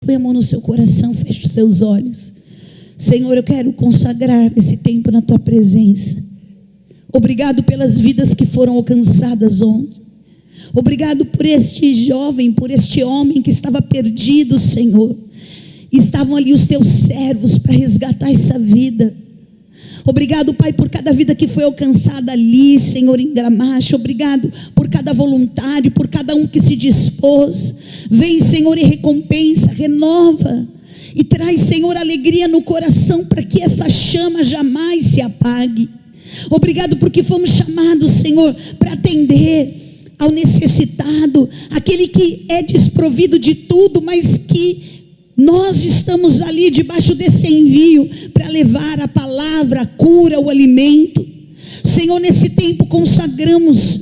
Põe a mão no seu coração, feche os seus olhos. Senhor, eu quero consagrar esse tempo na tua presença. Obrigado pelas vidas que foram alcançadas ontem. Obrigado por este jovem, por este homem que estava perdido, Senhor. Estavam ali os teus servos para resgatar essa vida. Obrigado, Pai, por cada vida que foi alcançada ali, Senhor, em Gramacho. Obrigado por cada voluntário, por cada um que se dispôs. Vem, Senhor, e recompensa, renova. E traz, Senhor, alegria no coração para que essa chama jamais se apague. Obrigado porque fomos chamados, Senhor, para atender ao necessitado, aquele que é desprovido de tudo, mas que nós estamos ali debaixo desse envio para levar a palavra, a cura, o alimento. Senhor, nesse tempo consagramos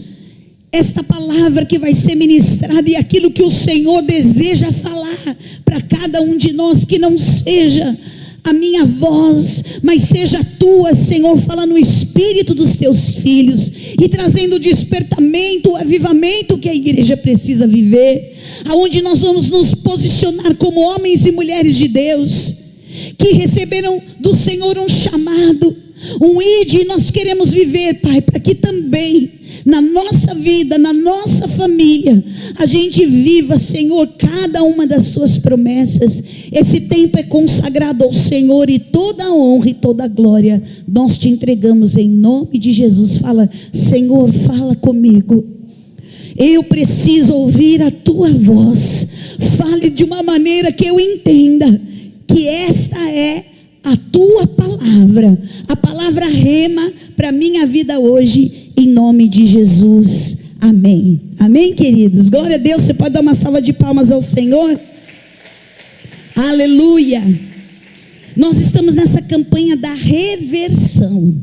esta palavra que vai ser ministrada e aquilo que o Senhor deseja falar para cada um de nós, que não seja a minha voz, mas seja a tua, Senhor, falando no espírito dos teus filhos e trazendo o despertamento, o avivamento que a igreja precisa viver, aonde nós vamos nos posicionar como homens e mulheres de Deus, que receberam do Senhor um chamado, um ide, e nós queremos viver, Pai, para que também na nossa vida, na nossa família, a gente viva, Senhor, cada uma das tuas promessas. Esse tempo é consagrado ao Senhor e toda a honra e toda a glória nós te entregamos em nome de Jesus. Fala, Senhor, fala comigo. Eu preciso ouvir a tua voz. Fale de uma maneira que eu entenda que esta é a tua palavra, a palavra rema para a minha vida hoje, em nome de Jesus, amém. Amém, queridos? Glória a Deus. Você pode dar uma salva de palmas ao Senhor? Aleluia. Nós estamos nessa campanha da reversão.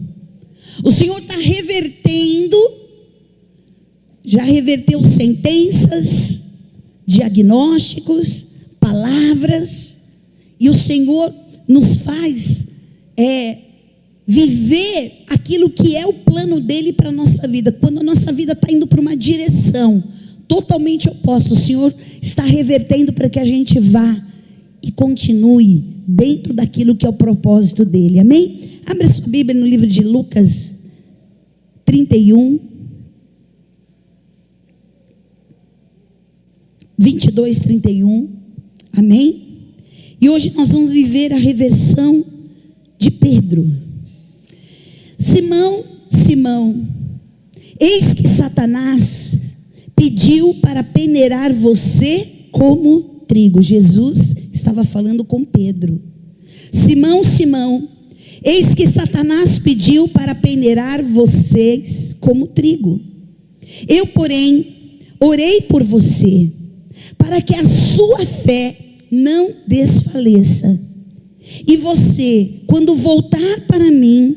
O Senhor está revertendo, já reverteu sentenças, diagnósticos, palavras, e o Senhor nos faz viver aquilo que é o plano dele para a nossa vida. Quando a nossa vida está indo para uma direção totalmente oposta, o Senhor está revertendo para que a gente vá e continue dentro daquilo que é o propósito dele, amém? Abra a sua Bíblia no livro de Lucas 31, 22, 31, amém? E hoje nós vamos viver a reversão de Pedro. Simão, Simão, eis que Satanás pediu para peneirar você como trigo. Jesus estava falando com Pedro. Simão, Simão, eis que Satanás pediu para peneirar vocês como trigo. Eu, porém, orei por você, para que a sua fé não desfaleça. E você, quando voltar para mim,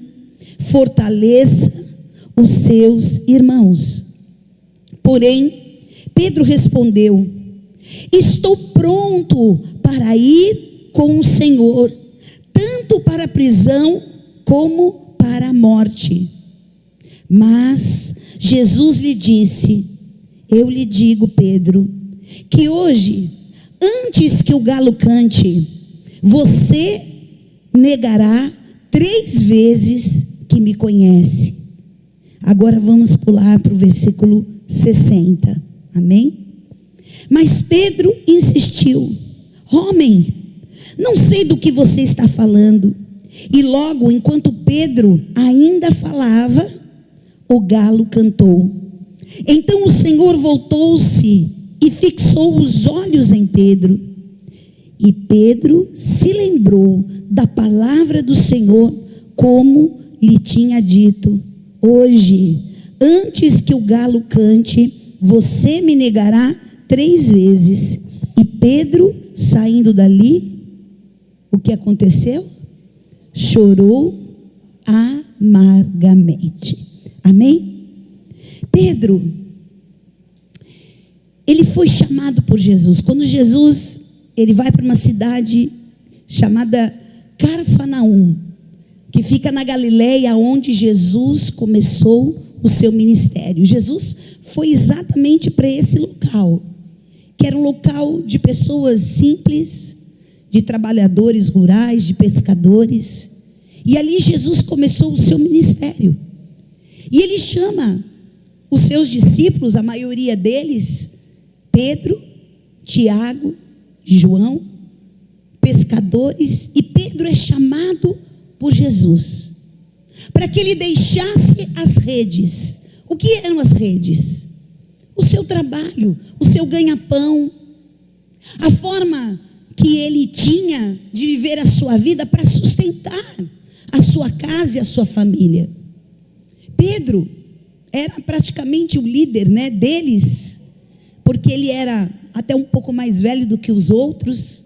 fortaleça os seus irmãos. Porém, Pedro respondeu: estou pronto para ir com o Senhor, tanto para a prisão como para a morte. Mas Jesus lhe disse: eu lhe digo, Pedro, que hoje, antes que o galo cante, você negará 3 vezes que me conhece. Agora vamos pular para o versículo 60, amém? Mas Pedro insistiu: homem, não sei do que você está falando. E logo, enquanto Pedro ainda falava, o galo cantou. Então o Senhor voltou-se e fixou os olhos em Pedro. E Pedro se lembrou da palavra do Senhor, como lhe tinha dito: hoje, antes que o galo cante, você me negará 3 vezes. E Pedro, saindo dali, o que aconteceu? Chorou amargamente. Amém? Pedro, ele foi chamado por Jesus. Quando Jesus, ele vai para uma cidade chamada Cafarnaum, que fica na Galileia, onde Jesus começou o seu ministério. Jesus foi exatamente para esse local, que era um local de pessoas simples, de trabalhadores rurais, de pescadores. E ali Jesus começou o seu ministério. E ele chama os seus discípulos, a maioria deles, Pedro, Tiago, João, pescadores. E Pedro é chamado por Jesus para que ele deixasse as redes. O que eram as redes? O seu trabalho, o seu ganha-pão, a forma que ele tinha de viver a sua vida para sustentar a sua casa e a sua família. Pedro era praticamente o líder, deles, porque ele era até um pouco mais velho do que os outros.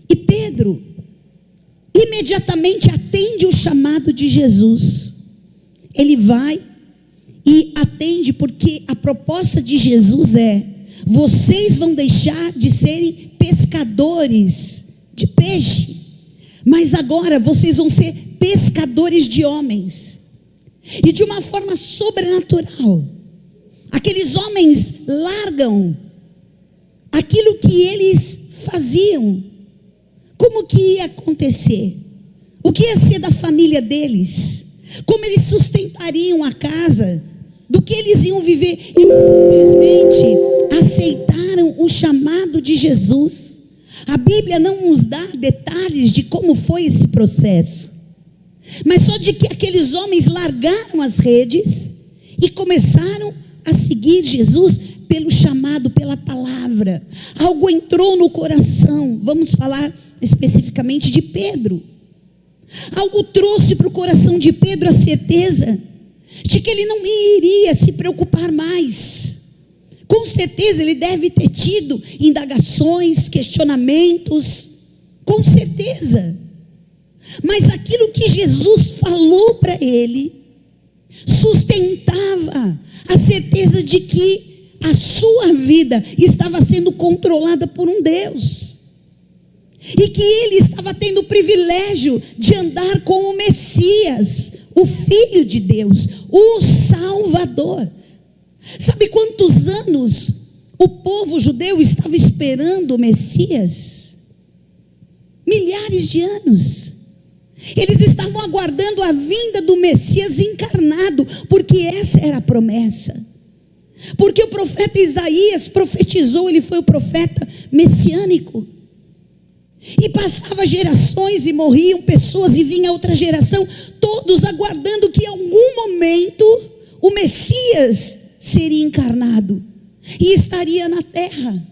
E Pedro imediatamente atende o chamado de Jesus. Ele vai e atende, porque a proposta de Jesus é: vocês vão deixar de serem pescadores de peixe, mas agora vocês vão ser pescadores de homens. E de uma forma sobrenatural, aqueles homens largam aquilo que eles faziam. Como que ia acontecer? O que ia ser da família deles? Como eles sustentariam a casa? Do que eles iam viver? Eles simplesmente aceitaram o chamado de Jesus. A Bíblia não nos dá detalhes de como foi esse processo, mas só de que aqueles homens largaram as redes e começaram a seguir Jesus pelo chamado, pela palavra. Algo entrou no coração. Vamos falar especificamente de Pedro. Algo trouxe para o coração de Pedro a certeza de que ele não iria se preocupar mais. Com certeza ele deve ter tido indagações, questionamentos, com certeza. Mas aquilo que Jesus falou para ele sustentava a certeza de que a sua vida estava sendo controlada por um Deus, e que ele estava tendo o privilégio de andar com o Messias, o Filho de Deus, o Salvador. Sabe quantos anos o povo judeu estava esperando o Messias? Milhares de anos. Eles estavam aguardando a vinda do Messias encarnado, porque essa era a promessa. Porque o profeta Isaías profetizou, ele foi o profeta messiânico. E passava gerações e morriam pessoas e vinha outra geração, todos aguardando que em algum momento o Messias seria encarnado e estaria na terra.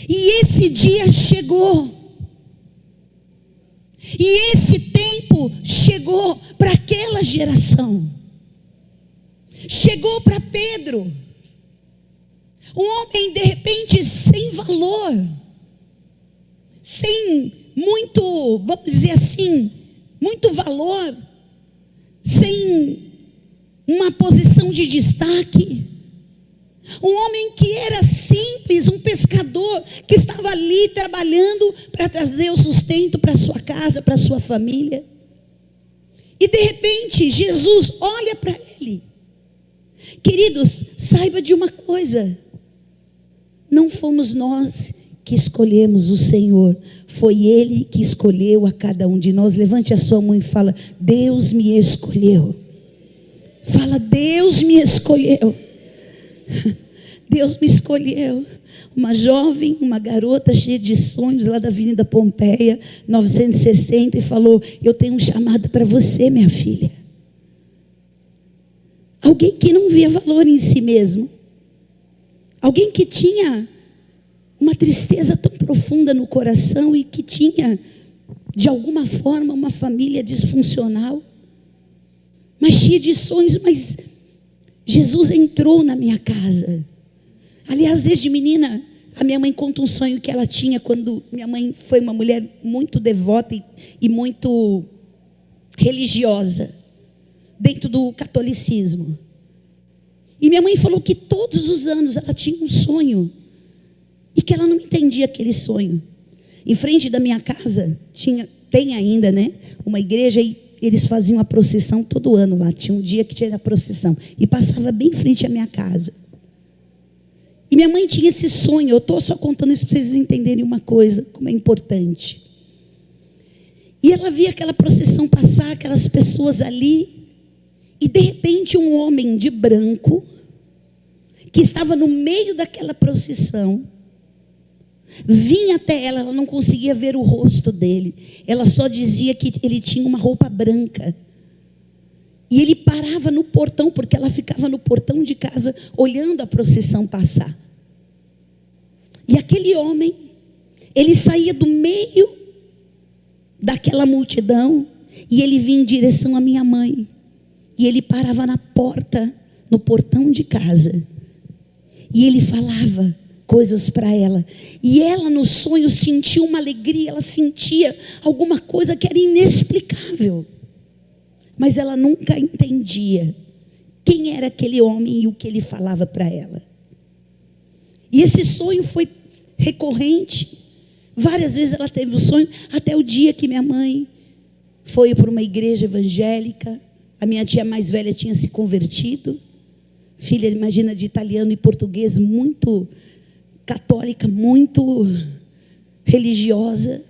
E esse dia chegou. E esse tempo chegou para aquela geração. Chegou para Pedro, um homem de repente sem valor, sem muito, vamos dizer assim, muito valor, sem uma posição de destaque. Um homem que era simples, um pescador que estava ali trabalhando para trazer o sustento para sua casa, para sua família. E de repente Jesus olha para ele. Queridos, saiba de uma coisa: não fomos nós que escolhemos o Senhor, foi Ele que escolheu a cada um de nós. Levante a sua mão e fala: Deus me escolheu. Fala: Deus me escolheu. Deus me escolheu. Uma jovem, uma garota cheia de sonhos lá da Avenida Pompeia, 960, e falou: eu tenho um chamado para você, minha filha. Alguém que não via valor em si mesmo, alguém que tinha uma tristeza tão profunda no coração e que tinha, de alguma forma, uma família disfuncional, mas cheia de sonhos. Mas Jesus entrou na minha casa. Aliás, desde menina, a minha mãe conta um sonho que ela tinha quando minha mãe foi uma mulher muito devota e muito religiosa, dentro do catolicismo. E minha mãe falou que todos os anos ela tinha um sonho, e que ela não entendia aquele sonho. Em frente da minha casa, tem ainda, uma igreja, e eles faziam a procissão todo ano lá. Tinha um dia que tinha a procissão, e passava bem em frente à minha casa. E minha mãe tinha esse sonho. Eu estou só contando isso para vocês entenderem uma coisa, como é importante. E ela via aquela procissão passar, aquelas pessoas ali, e de repente um homem de branco, que estava no meio daquela procissão, vinha até ela. Ela não conseguia ver o rosto dele, ela só dizia que ele tinha uma roupa branca. E ele parava no portão, porque ela ficava no portão de casa, olhando a procissão passar. E aquele homem, ele saía do meio daquela multidão, e ele vinha em direção à minha mãe. E ele parava na porta, no portão de casa. E ele falava coisas para ela. E ela no sonho sentia uma alegria, ela sentia alguma coisa que era inexplicável. Mas ela nunca entendia quem era aquele homem e o que ele falava para ela. E esse sonho foi recorrente. Várias vezes ela teve o sonho, até o dia que minha mãe foi para uma igreja evangélica. A minha tia mais velha tinha se convertido. Filha, imagina, de italiano e português, muito católica, muito religiosa.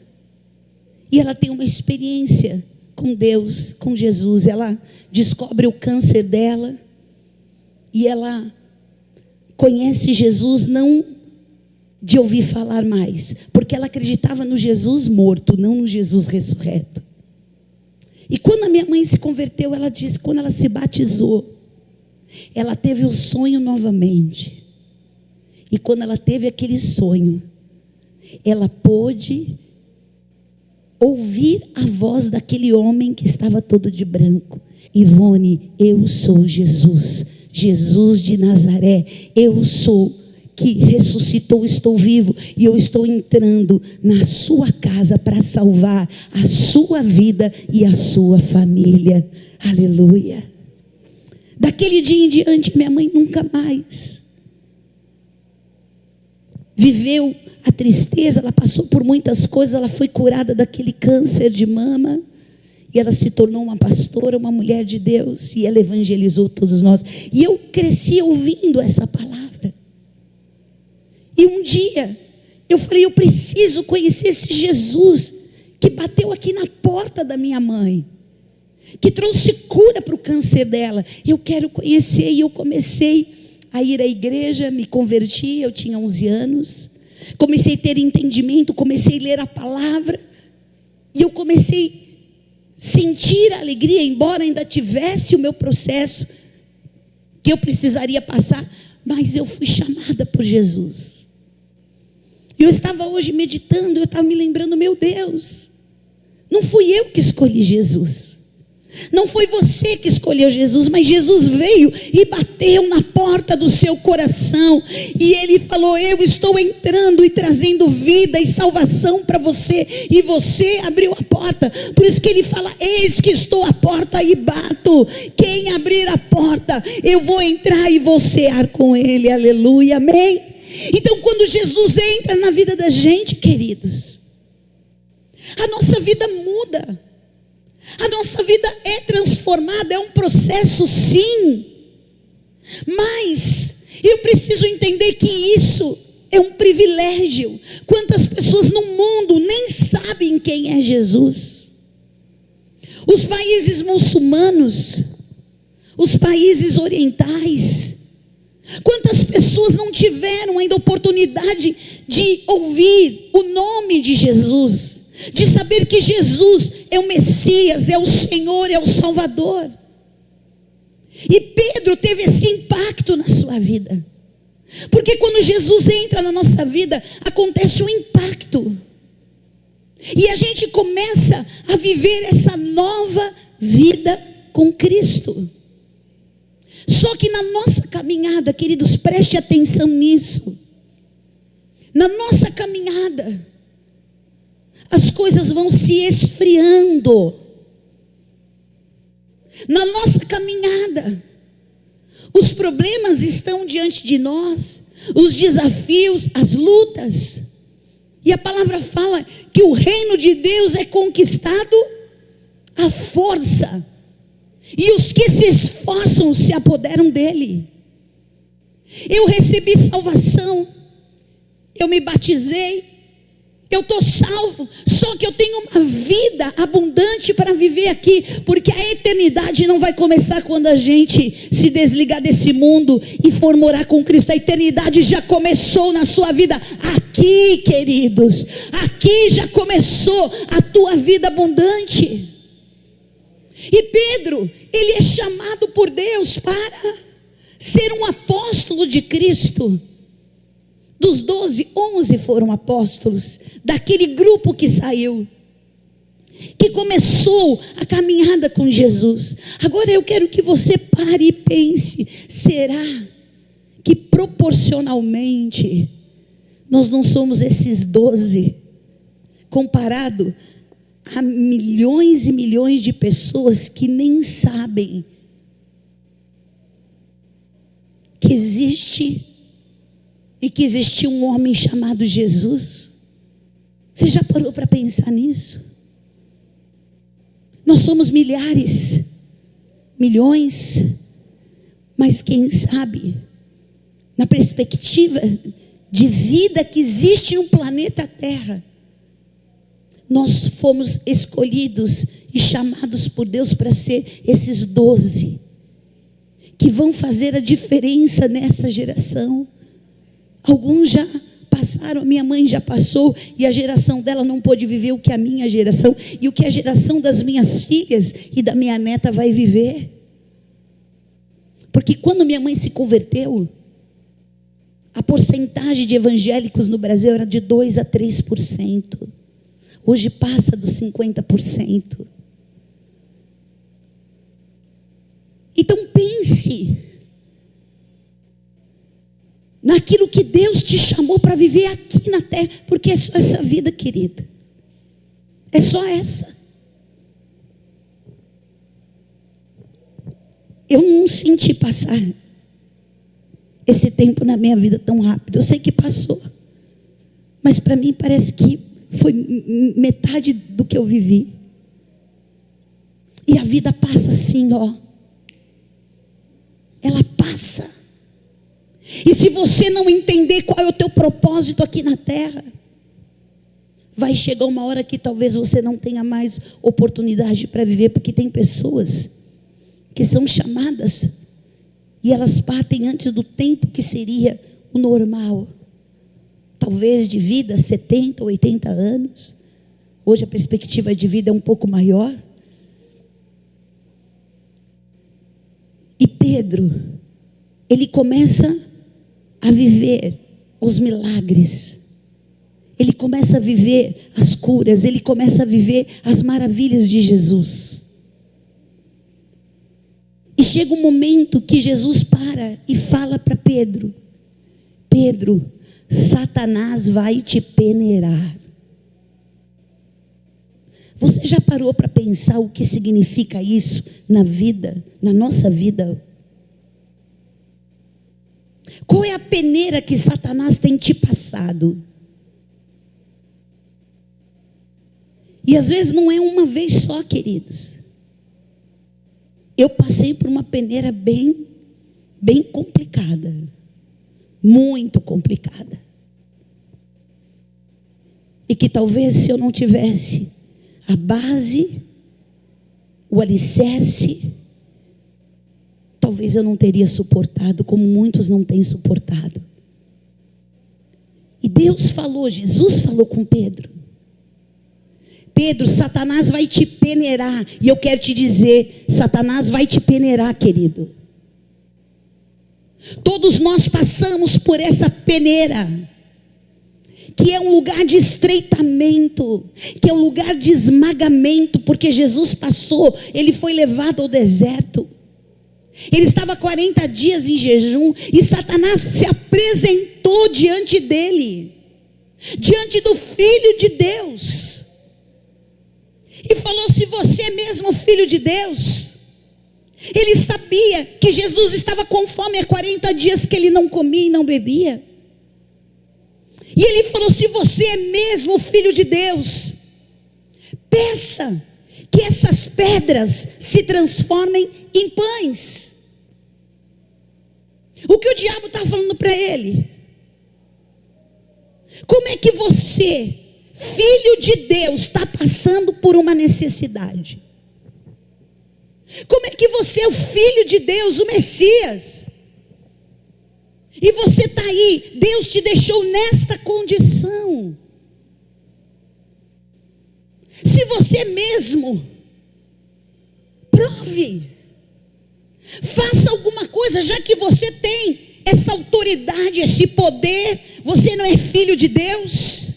E ela tem uma experiência com Deus, com Jesus. Ela descobre o câncer dela. E ela conhece Jesus não de ouvir falar mais, porque ela acreditava no Jesus morto, não no Jesus ressurreto. E quando a minha mãe se converteu, ela disse, quando ela se batizou, ela teve o sonho novamente. E quando ela teve aquele sonho, ela pôde ouvir a voz daquele homem que estava todo de branco. Ivone, eu sou Jesus, Jesus de Nazaré, eu sou que ressuscitou, estou vivo, e eu estou entrando na sua casa para salvar a sua vida e a sua família. Aleluia. Daquele dia em diante, minha mãe nunca mais viveu a tristeza. Ela passou por muitas coisas, ela foi curada daquele câncer de mama, e ela se tornou uma pastora, uma mulher de Deus, e ela evangelizou todos nós. E eu cresci ouvindo essa palavra. E um dia eu falei, eu preciso conhecer esse Jesus que bateu aqui na porta da minha mãe, que trouxe cura para o câncer dela. Eu quero conhecer. E eu comecei a ir à igreja, me converti, eu tinha 11 anos. Comecei a ter entendimento, comecei a ler a palavra. E eu comecei a sentir a alegria, embora ainda tivesse o meu processo que eu precisaria passar. Mas eu fui chamada por Jesus. Eu estava hoje meditando, eu estava me lembrando, meu Deus, não fui eu que escolhi Jesus. Não foi você que escolheu Jesus, mas Jesus veio e bateu na porta do seu coração. E Ele falou, eu estou entrando e trazendo vida e salvação para você. E você abriu a porta. Por isso que Ele fala, eis que estou à porta e bato. Quem abrir a porta, eu vou entrar e vou cear com Ele. Aleluia, amém? Então quando Jesus entra na vida da gente, queridos, a nossa vida muda. A nossa vida é transformada, é um processo sim. Mas eu preciso entender que isso é um privilégio. Quantas pessoas no mundo nem sabem quem é Jesus? Os países muçulmanos, os países orientais, quantas pessoas não tiveram ainda oportunidade de ouvir o nome de Jesus, de saber que Jesus é o Messias, é o Senhor, é o Salvador. E Pedro teve esse impacto na sua vida, porque quando Jesus entra na nossa vida, acontece um impacto, e a gente começa a viver essa nova vida com Cristo. Só que na nossa caminhada, queridos, preste atenção nisso, na nossa caminhada, as coisas vão se esfriando. Na nossa caminhada, os problemas estão diante de nós, os desafios, as lutas. E a palavra fala que o reino de Deus é conquistado à força, e os que se esforçam se apoderam dele. Eu recebi salvação, eu me batizei, eu estou salvo, só que eu tenho uma vida abundante para viver aqui, porque a eternidade não vai começar quando a gente se desligar desse mundo e for morar com Cristo. A eternidade já começou na sua vida aqui, queridos. Aqui já começou a tua vida abundante. E Pedro, ele é chamado por Deus para ser um apóstolo de Cristo. Dos 12, 11 foram apóstolos, daquele grupo que saiu, que começou a caminhada com Jesus. Agora eu quero que você pare e pense: será que proporcionalmente nós não somos esses 12, comparado a milhões e milhões de pessoas que nem sabem que existe e que existia um homem chamado Jesus? Você já parou para pensar nisso? Nós somos milhares, milhões, mas quem sabe, na perspectiva de vida que existe no planeta Terra, nós fomos escolhidos e chamados por Deus para ser esses 12, que vão fazer a diferença nessa geração. Alguns já passaram, minha mãe já passou, e a geração dela não pôde viver o que a minha geração, e o que a geração das minhas filhas e da minha neta vai viver. Porque quando minha mãe se converteu, a porcentagem de evangélicos no Brasil era de 2 a 3%. Hoje passa dos 50%. Então pense naquilo que Deus te chamou para viver aqui na terra, porque é só essa vida, querida, é só essa. Eu não senti passar esse tempo na minha vida tão rápido. Eu sei que passou, mas para mim parece que foi metade do que eu vivi. E a vida passa assim, ó. Ela passa. E se você não entender qual é o teu propósito aqui na terra, vai chegar uma hora que talvez você não tenha mais oportunidade para viver, porque tem pessoas que são chamadas e elas partem antes do tempo que seria o normal. Talvez de vida 70, 80 anos. Hoje a perspectiva de vida é um pouco maior. E Pedro, ele começa a viver os milagres. Ele começa a viver as curas. Ele começa a viver as maravilhas de Jesus. E chega um momento que Jesus para e fala para Pedro: Pedro, Satanás vai te peneirar. Você já parou para pensar o que significa isso na vida, na nossa vida? Qual é a peneira que Satanás tem te passado? E às vezes não é uma vez só, queridos. Eu passei por uma peneira bem complicada. Muito complicada. E que talvez se eu não tivesse a base, o alicerce, talvez eu não teria suportado, como muitos não têm suportado. E Deus falou, Jesus falou com Pedro: Pedro, Satanás vai te peneirar. E eu quero te dizer, Satanás vai te peneirar, querido. Todos nós passamos por essa peneira, que é um lugar de estreitamento, que é um lugar de esmagamento, porque Jesus passou, ele foi levado ao deserto. Ele estava 40 dias em jejum, e Satanás se apresentou diante dele, diante do Filho de Deus, e falou: se você é mesmo filho de Deus. Ele sabia que Jesus estava com fome há 40 dias que ele não comia e não bebia. E ele falou: se você é mesmo filho de Deus, peça que essas pedras se transformem em pães. O que o diabo está falando para ele? Como é que você, filho de Deus, está passando por uma necessidade? Como é que você é o filho de Deus, o Messias? E você está aí, Deus te deixou nesta condição. Se você mesmo, prove, faça alguma coisa, já que você tem essa autoridade, esse poder. Você não é filho de Deus?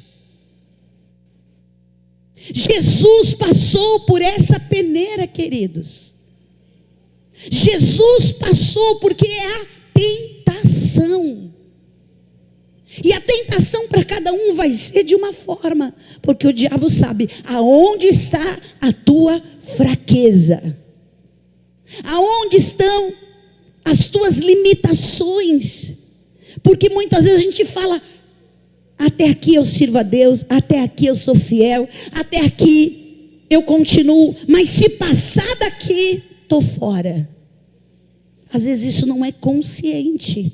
Jesus passou por essa peneira, queridos. Jesus passou porque é a tentação. E a tentação para cada um vai ser de uma forma, porque o diabo sabe aonde está a tua fraqueza, aonde estão as tuas limitações. Porque muitas vezes a gente fala: até aqui eu sirvo a Deus, até aqui eu sou fiel, até aqui eu continuo, mas se passar daqui, estou fora. Às vezes isso não é consciente,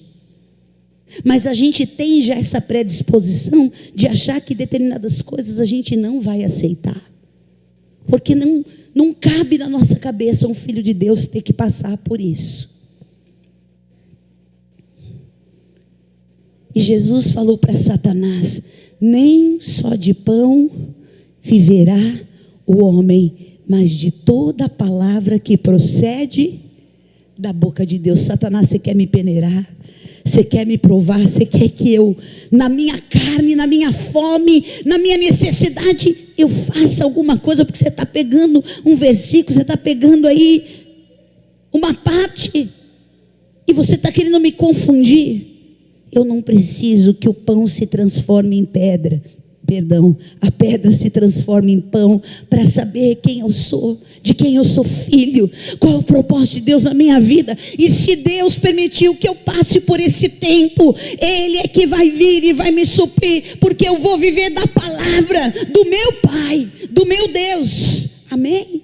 mas a gente tem já essa predisposição de achar que determinadas coisas a gente não vai aceitar, porque não cabe na nossa cabeça um filho de Deus ter que passar por isso. E Jesus falou para Satanás: nem só de pão viverá o homem, mas de toda a palavra que procede da boca de Deus. Satanás, você quer me peneirar? Você quer me provar? Você quer que eu, na minha carne, na minha fome, na minha necessidade, eu faça alguma coisa? Porque você está pegando um versículo, você está pegando aí uma parte, e você está querendo me confundir. Eu não preciso que o pão se transforme em pedra. A pedra se transforma em pão, para saber quem eu sou, de quem eu sou filho, qual é o propósito de Deus na minha vida. E se Deus permitiu que eu passe por esse tempo, Ele é que vai vir e vai me suprir, porque eu vou viver da palavra do meu Pai, do meu Deus. Amém?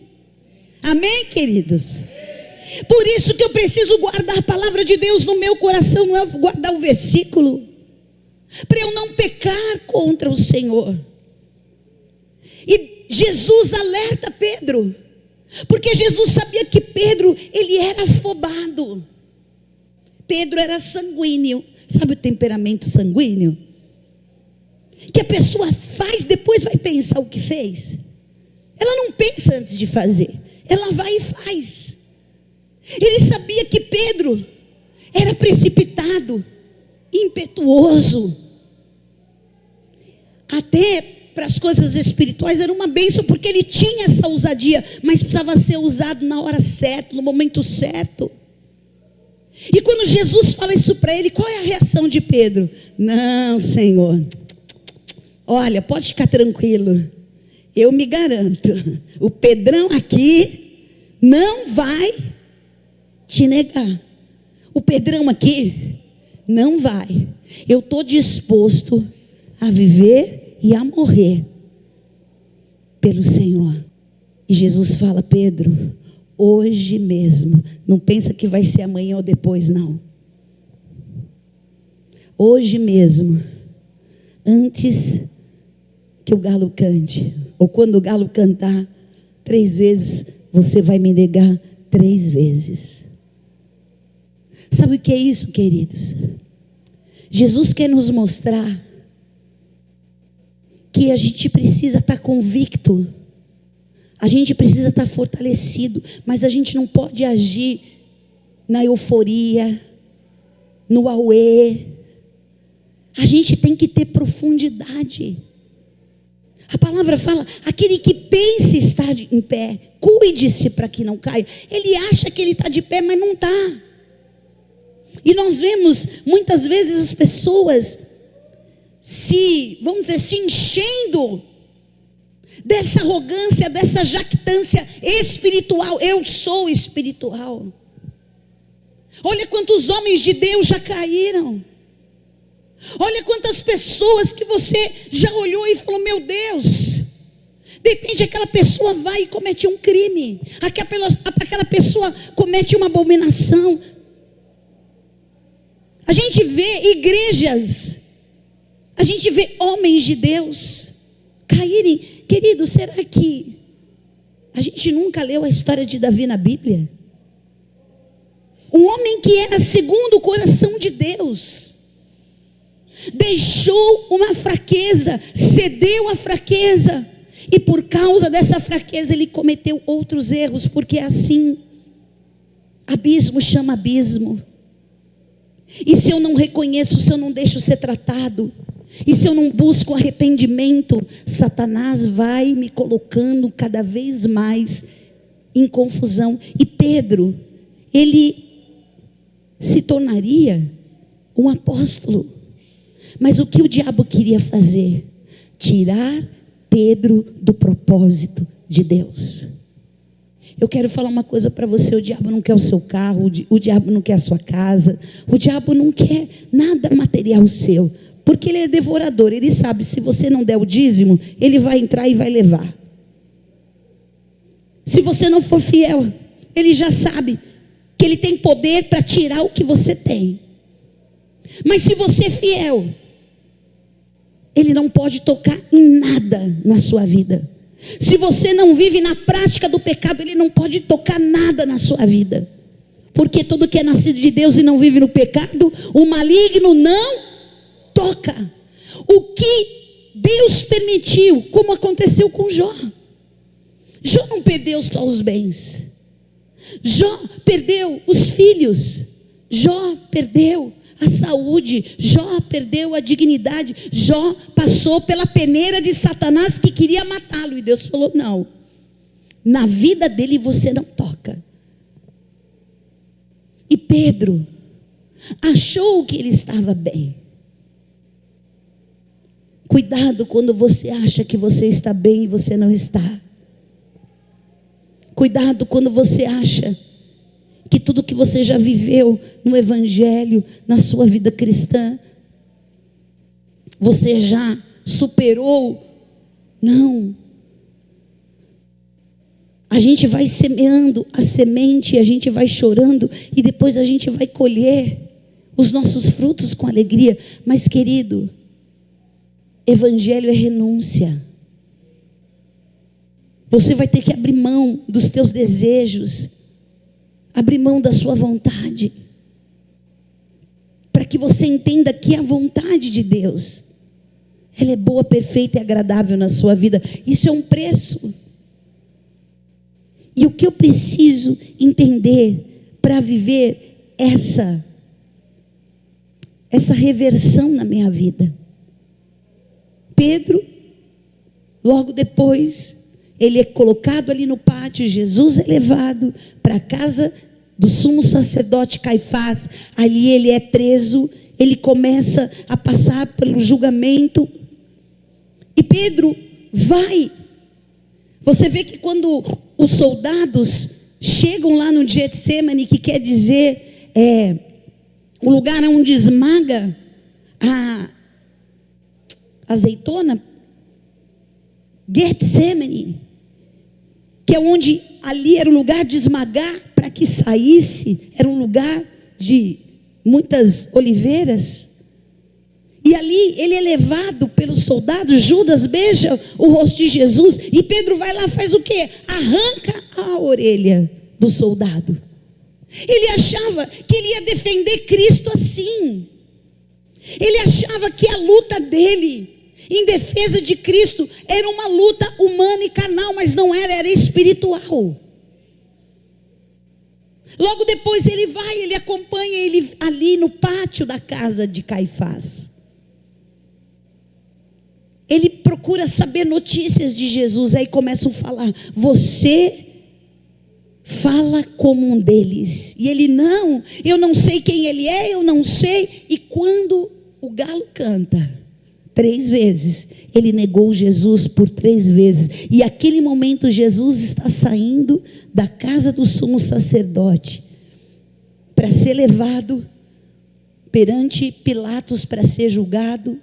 Amém, queridos? Por isso que eu preciso guardar a palavra de Deus no meu coração, não é guardar o versículo, para eu não pecar contra o Senhor. E Jesus alerta Pedro, porque Jesus sabia que Pedro, ele era afobado. Pedro era sanguíneo. Sabe o temperamento sanguíneo? Que a pessoa faz, depois vai pensar o que fez. Ela não pensa antes de fazer, ela vai e faz. Ele sabia que Pedro era precipitado, impetuoso. Até para as coisas espirituais era uma bênção, porque ele tinha essa ousadia, mas precisava ser usado na hora certa, no momento certo. E quando Jesus fala isso para ele, qual é a reação de Pedro? Não, Senhor, olha, pode ficar tranquilo, eu me garanto, o Pedrão aqui não vai te negar. O Pedrão aqui não vai. Eu estou disposto a viver e a morrer pelo Senhor. E Jesus fala: Pedro, hoje mesmo, não pensa que vai ser amanhã ou depois, não. Hoje mesmo, antes que o galo cante, ou quando o galo cantar 3 vezes, você vai me negar 3 vezes. Sabe o que é isso, queridos? Jesus quer nos mostrar que a gente precisa estar convicto, a gente precisa estar fortalecido, mas a gente não pode agir na euforia, no auê. A gente tem que ter profundidade. A palavra fala: aquele que pensa estar em pé, cuide-se para que não caia. Ele acha que ele está de pé, mas não está. E nós vemos muitas vezes as pessoas vamos dizer, se enchendo dessa arrogância, dessa jactância espiritual. Eu sou espiritual. Olha quantos homens de Deus já caíram. Olha quantas pessoas que você já olhou e falou: meu Deus. De repente aquela pessoa vai e comete um crime, aquela pessoa comete uma abominação. A gente vê igrejas, a gente vê homens de Deus caírem. Querido, será que a gente nunca leu a história de Davi na Bíblia? Um homem que era segundo o coração de Deus, deixou uma fraqueza, cedeu à fraqueza, e por causa dessa fraqueza ele cometeu outros erros, porque é assim, abismo chama abismo. E se eu não reconheço, se eu não deixo ser tratado, e se eu não busco arrependimento, Satanás vai me colocando cada vez mais em confusão. E Pedro, ele se tornaria um apóstolo. Mas o que o diabo queria fazer? Tirar Pedro do propósito de Deus. Eu quero falar uma coisa para você: o diabo não quer o seu carro, o diabo não quer a sua casa, o diabo não quer nada material seu, porque ele é devorador. Ele sabe, se você não der o dízimo, ele vai entrar e vai levar. Se você não for fiel, ele já sabe que ele tem poder para tirar o que você tem. Mas se você é fiel, ele não pode tocar em nada na sua vida. Se você não vive na prática do pecado, ele não pode tocar nada na sua vida. Porque todo que é nascido de Deus e não vive no pecado, o maligno não toca. O que Deus permitiu, como aconteceu com Jó. Jó não perdeu só os bens. Jó perdeu os filhos. Jó perdeu a saúde. Jó perdeu a dignidade. Jó passou pela peneira de Satanás, que queria matá-lo, e Deus falou: não, na vida dele você não toca. E Pedro achou que ele estava bem. Cuidado quando você acha que você está bem e você não está. Cuidado quando você acha que tudo que você já viveu no evangelho, na sua vida cristã, você já superou. Não. A gente vai semeando a semente, a gente vai chorando, e depois a gente vai colher os nossos frutos com alegria. Mas, querido, evangelho é renúncia. Você vai ter que abrir mão dos teus desejos, abrir mão da sua vontade, para que você entenda que a vontade de Deus, ela é boa, perfeita e agradável na sua vida. Isso é um preço. E o que eu preciso entender para viver essa reversão na minha vida? Pedro, logo depois, ele é colocado ali no pátio, Jesus é levado para a casa do sumo sacerdote Caifás. Ali ele é preso, ele começa a passar pelo julgamento, e Pedro vai. Você vê que quando os soldados chegam lá no Getsemane, que quer dizer o lugar onde esmaga a azeitona, Getsemane, que é onde ali era o lugar de esmagar para que saísse, era um lugar de muitas oliveiras. E ali ele é levado pelos soldados. Judas beija o rosto de Jesus, e Pedro vai lá, faz o quê? Arranca a orelha do soldado. Ele achava que ele ia defender Cristo assim. Ele achava que a luta dele em defesa de Cristo era uma luta humana e carnal, mas não era, era espiritual. Logo depois ele vai, ele acompanha ele ali no pátio da casa de Caifás. Ele procura saber notícias de Jesus. Aí começam a falar: você fala como um deles. E ele: não, eu não sei quem ele é, eu não sei. E quando o galo canta 3 vezes, ele negou Jesus por 3 vezes. E aquele momento Jesus está saindo da casa do sumo sacerdote para ser levado perante Pilatos para ser julgado.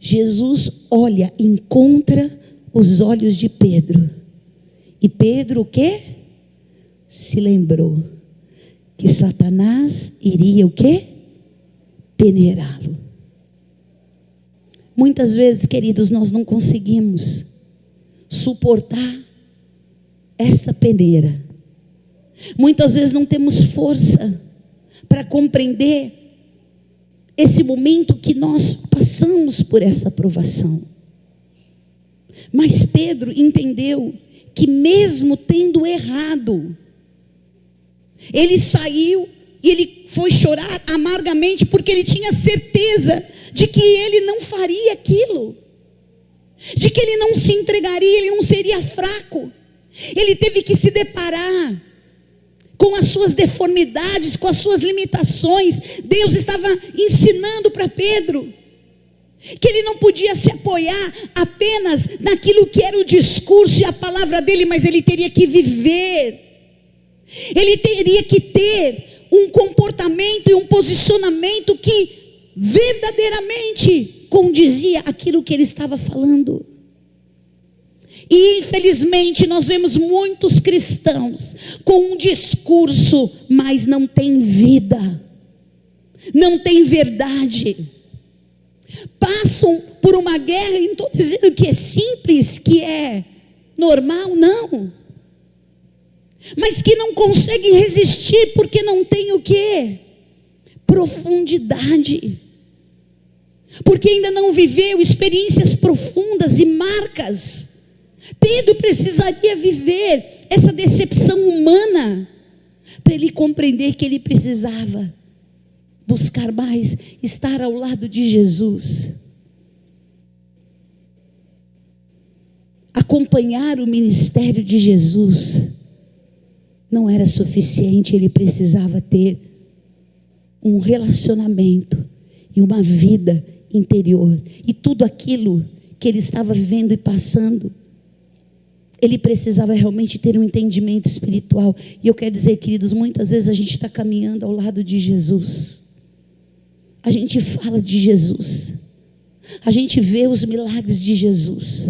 Jesus olha, encontra os olhos de Pedro. E Pedro o quê? Se lembrou que Satanás iria o quê? peneirá-lo. Muitas vezes, queridos, nós não conseguimos suportar essa peneira. Muitas vezes não temos força para compreender esse momento que nós passamos por essa provação. Mas Pedro entendeu que mesmo tendo errado, ele saiu e ele foi chorar amargamente, porque ele tinha certeza de que ele não faria aquilo, de que ele não se entregaria, ele não seria fraco. Ele teve que se deparar com as suas deformidades, com as suas limitações. Deus estava ensinando para Pedro que ele não podia se apoiar apenas naquilo que era o discurso e a palavra dele, mas ele teria que viver. Ele teria que ter um comportamento e um posicionamento que verdadeiramente condizia aquilo que ele estava falando. E infelizmente nós vemos muitos cristãos com um discurso, mas não tem vida, não tem verdade. Passam por uma guerra, e não estou dizendo que é simples, que é normal, não. Mas que não conseguem resistir porque não tem o quê? Profundidade. Porque ainda não viveu experiências profundas e marcas. Pedro precisaria viver essa decepção humana para ele compreender que ele precisava buscar mais, estar ao lado de Jesus, acompanhar o ministério de Jesus. Não era suficiente, ele precisava ter um relacionamento e uma vida interior. E tudo aquilo que ele estava vivendo e passando, ele precisava realmente ter um entendimento espiritual. E eu quero dizer, queridos, muitas vezes a gente está caminhando ao lado de Jesus. A gente fala de Jesus. A gente vê os milagres de Jesus.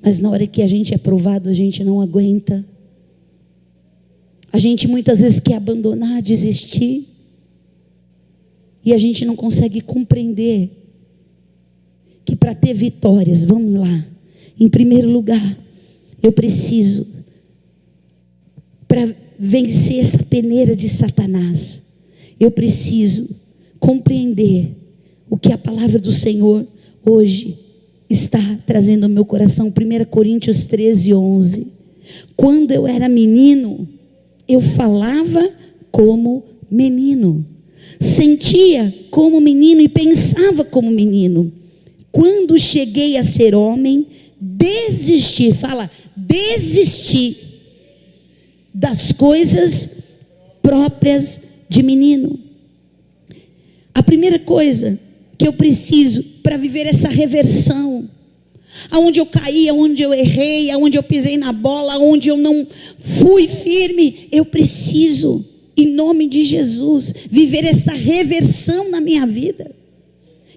Mas na hora que a gente é provado, a gente não aguenta. A gente muitas vezes quer abandonar, desistir. E a gente não consegue compreender que para ter vitórias, vamos lá, em primeiro lugar, eu preciso, para vencer essa peneira de Satanás, eu preciso compreender o que a palavra do Senhor hoje está trazendo ao meu coração. 1 Coríntios 13:11. Quando eu era menino, eu falava como menino, sentia como menino e pensava como menino. Quando cheguei a ser homem, desisti das coisas próprias de menino. A primeira coisa que eu preciso para viver essa reversão, aonde eu caí, aonde eu errei, aonde eu pisei na bola, aonde eu não fui firme, eu preciso, em nome de Jesus, viver essa reversão na minha vida.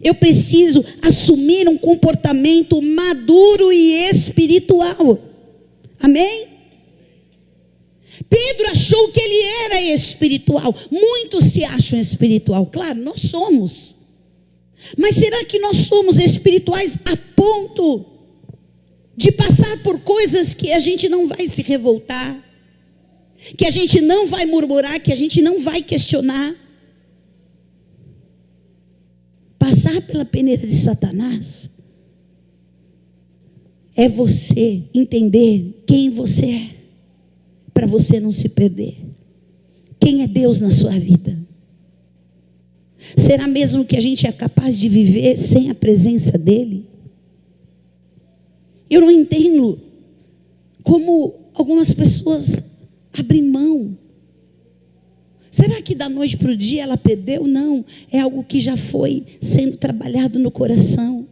Eu preciso assumir um comportamento maduro e espiritual. Amém? Pedro achou que ele era espiritual. Muitos se acham espiritual. Claro, nós somos. Mas será que nós somos espirituais a ponto de passar por coisas que a gente não vai se revoltar, que a gente não vai murmurar, que a gente não vai questionar? Passar pela peneira de Satanás é você entender quem você é, para você não se perder. Quem é Deus na sua vida? Será mesmo que a gente é capaz de viver sem a presença dele? Eu não entendo como algumas pessoas abrem mão. Será que da noite para o dia ela perdeu? Não, é algo que já foi sendo trabalhado no coração.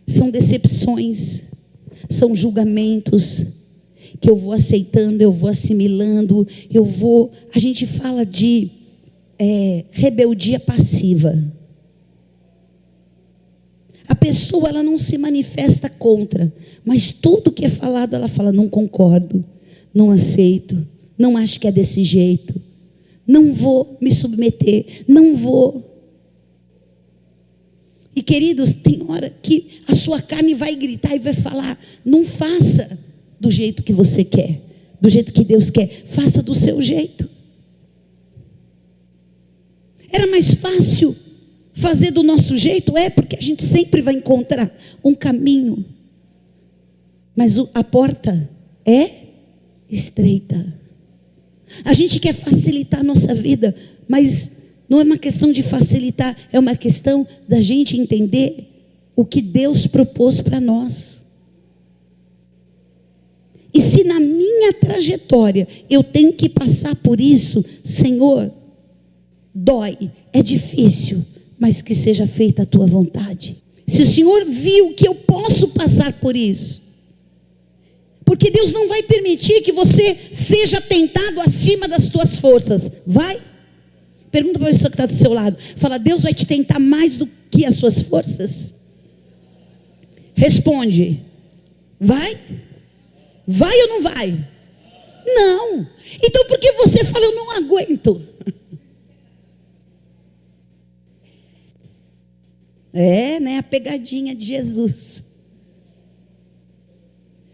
São decepções, são julgamentos que eu vou aceitando, eu vou assimilando, a gente fala de rebeldia passiva. A pessoa, ela não se manifesta contra, mas tudo que é falado, ela fala: não concordo, não aceito, não acho que é desse jeito, não vou me submeter, não vou. E queridos, tem hora que a sua carne vai gritar e vai falar: não faça do jeito que você quer, do jeito que Deus quer, faça do seu jeito. Era mais fácil fazer do nosso jeito? Porque a gente sempre vai encontrar um caminho, mas a porta é estreita. A gente quer facilitar a nossa vida, mas não é uma questão de facilitar, é uma questão da gente entender o que Deus propôs para nós. E se na minha trajetória eu tenho que passar por isso, Senhor, dói, é difícil, mas que seja feita a tua vontade. Se o Senhor viu que eu posso passar por isso, porque Deus não vai permitir que você seja tentado acima das tuas forças. Vai? Pergunta para a pessoa que está do seu lado. Fala: Deus vai te tentar mais do que as suas forças? Responde: vai? Vai ou não vai? Não. Então por que você fala: eu não aguento? A pegadinha de Jesus.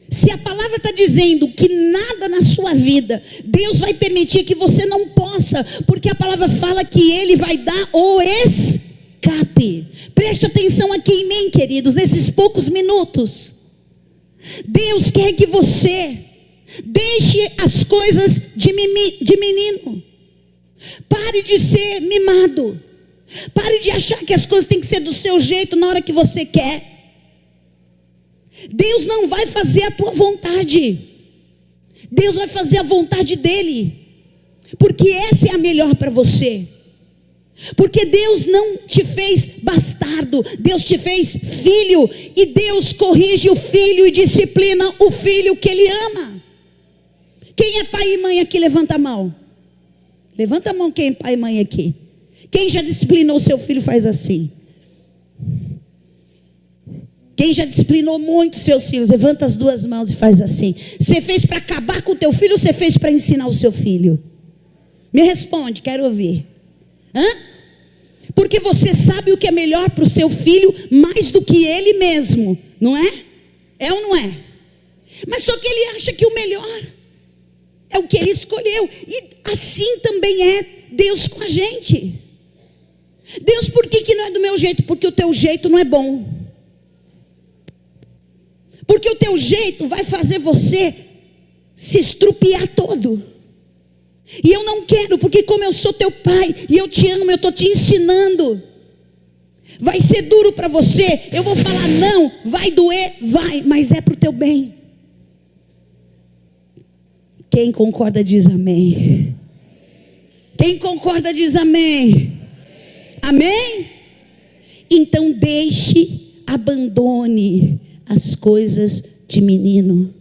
Se a palavra está dizendo que nada na sua vida Deus vai permitir que você não possa, porque a palavra fala que Ele vai dar o escape. Preste atenção aqui em mim, queridos, nesses poucos minutos. Deus quer que você deixe as coisas de menino. Pare de ser mimado. Pare de achar que as coisas têm que ser do seu jeito na hora que você quer. Deus não vai fazer a tua vontade. Deus vai fazer a vontade dEle, porque essa é a melhor para você. Porque Deus não te fez bastardo, Deus te fez filho. E Deus corrige o filho e disciplina o filho que Ele ama. Quem é pai e mãe aqui? Levanta a mão. Levanta a mão quem é pai e mãe aqui. Quem já disciplinou seu filho faz assim. Quem já disciplinou muito seus filhos, levanta as duas mãos e faz assim. Você fez para acabar com o teu filho ou você fez para ensinar o seu filho? Me responde, quero ouvir. Porque você sabe o que é melhor para o seu filho mais do que ele mesmo, não é? É ou não é? Mas só que ele acha que o melhor é o que ele escolheu. E assim também é Deus com a gente. Deus, por que não é do meu jeito? Porque o teu jeito não é bom. Porque o teu jeito vai fazer você se estrupiar todo. E eu não quero, porque como eu sou teu pai e eu te amo, eu estou te ensinando. Vai ser duro para você, eu vou falar não, vai doer, vai, mas é para o teu bem. Quem concorda diz amém. Quem concorda diz amém. Amém? Então abandone as coisas de menino.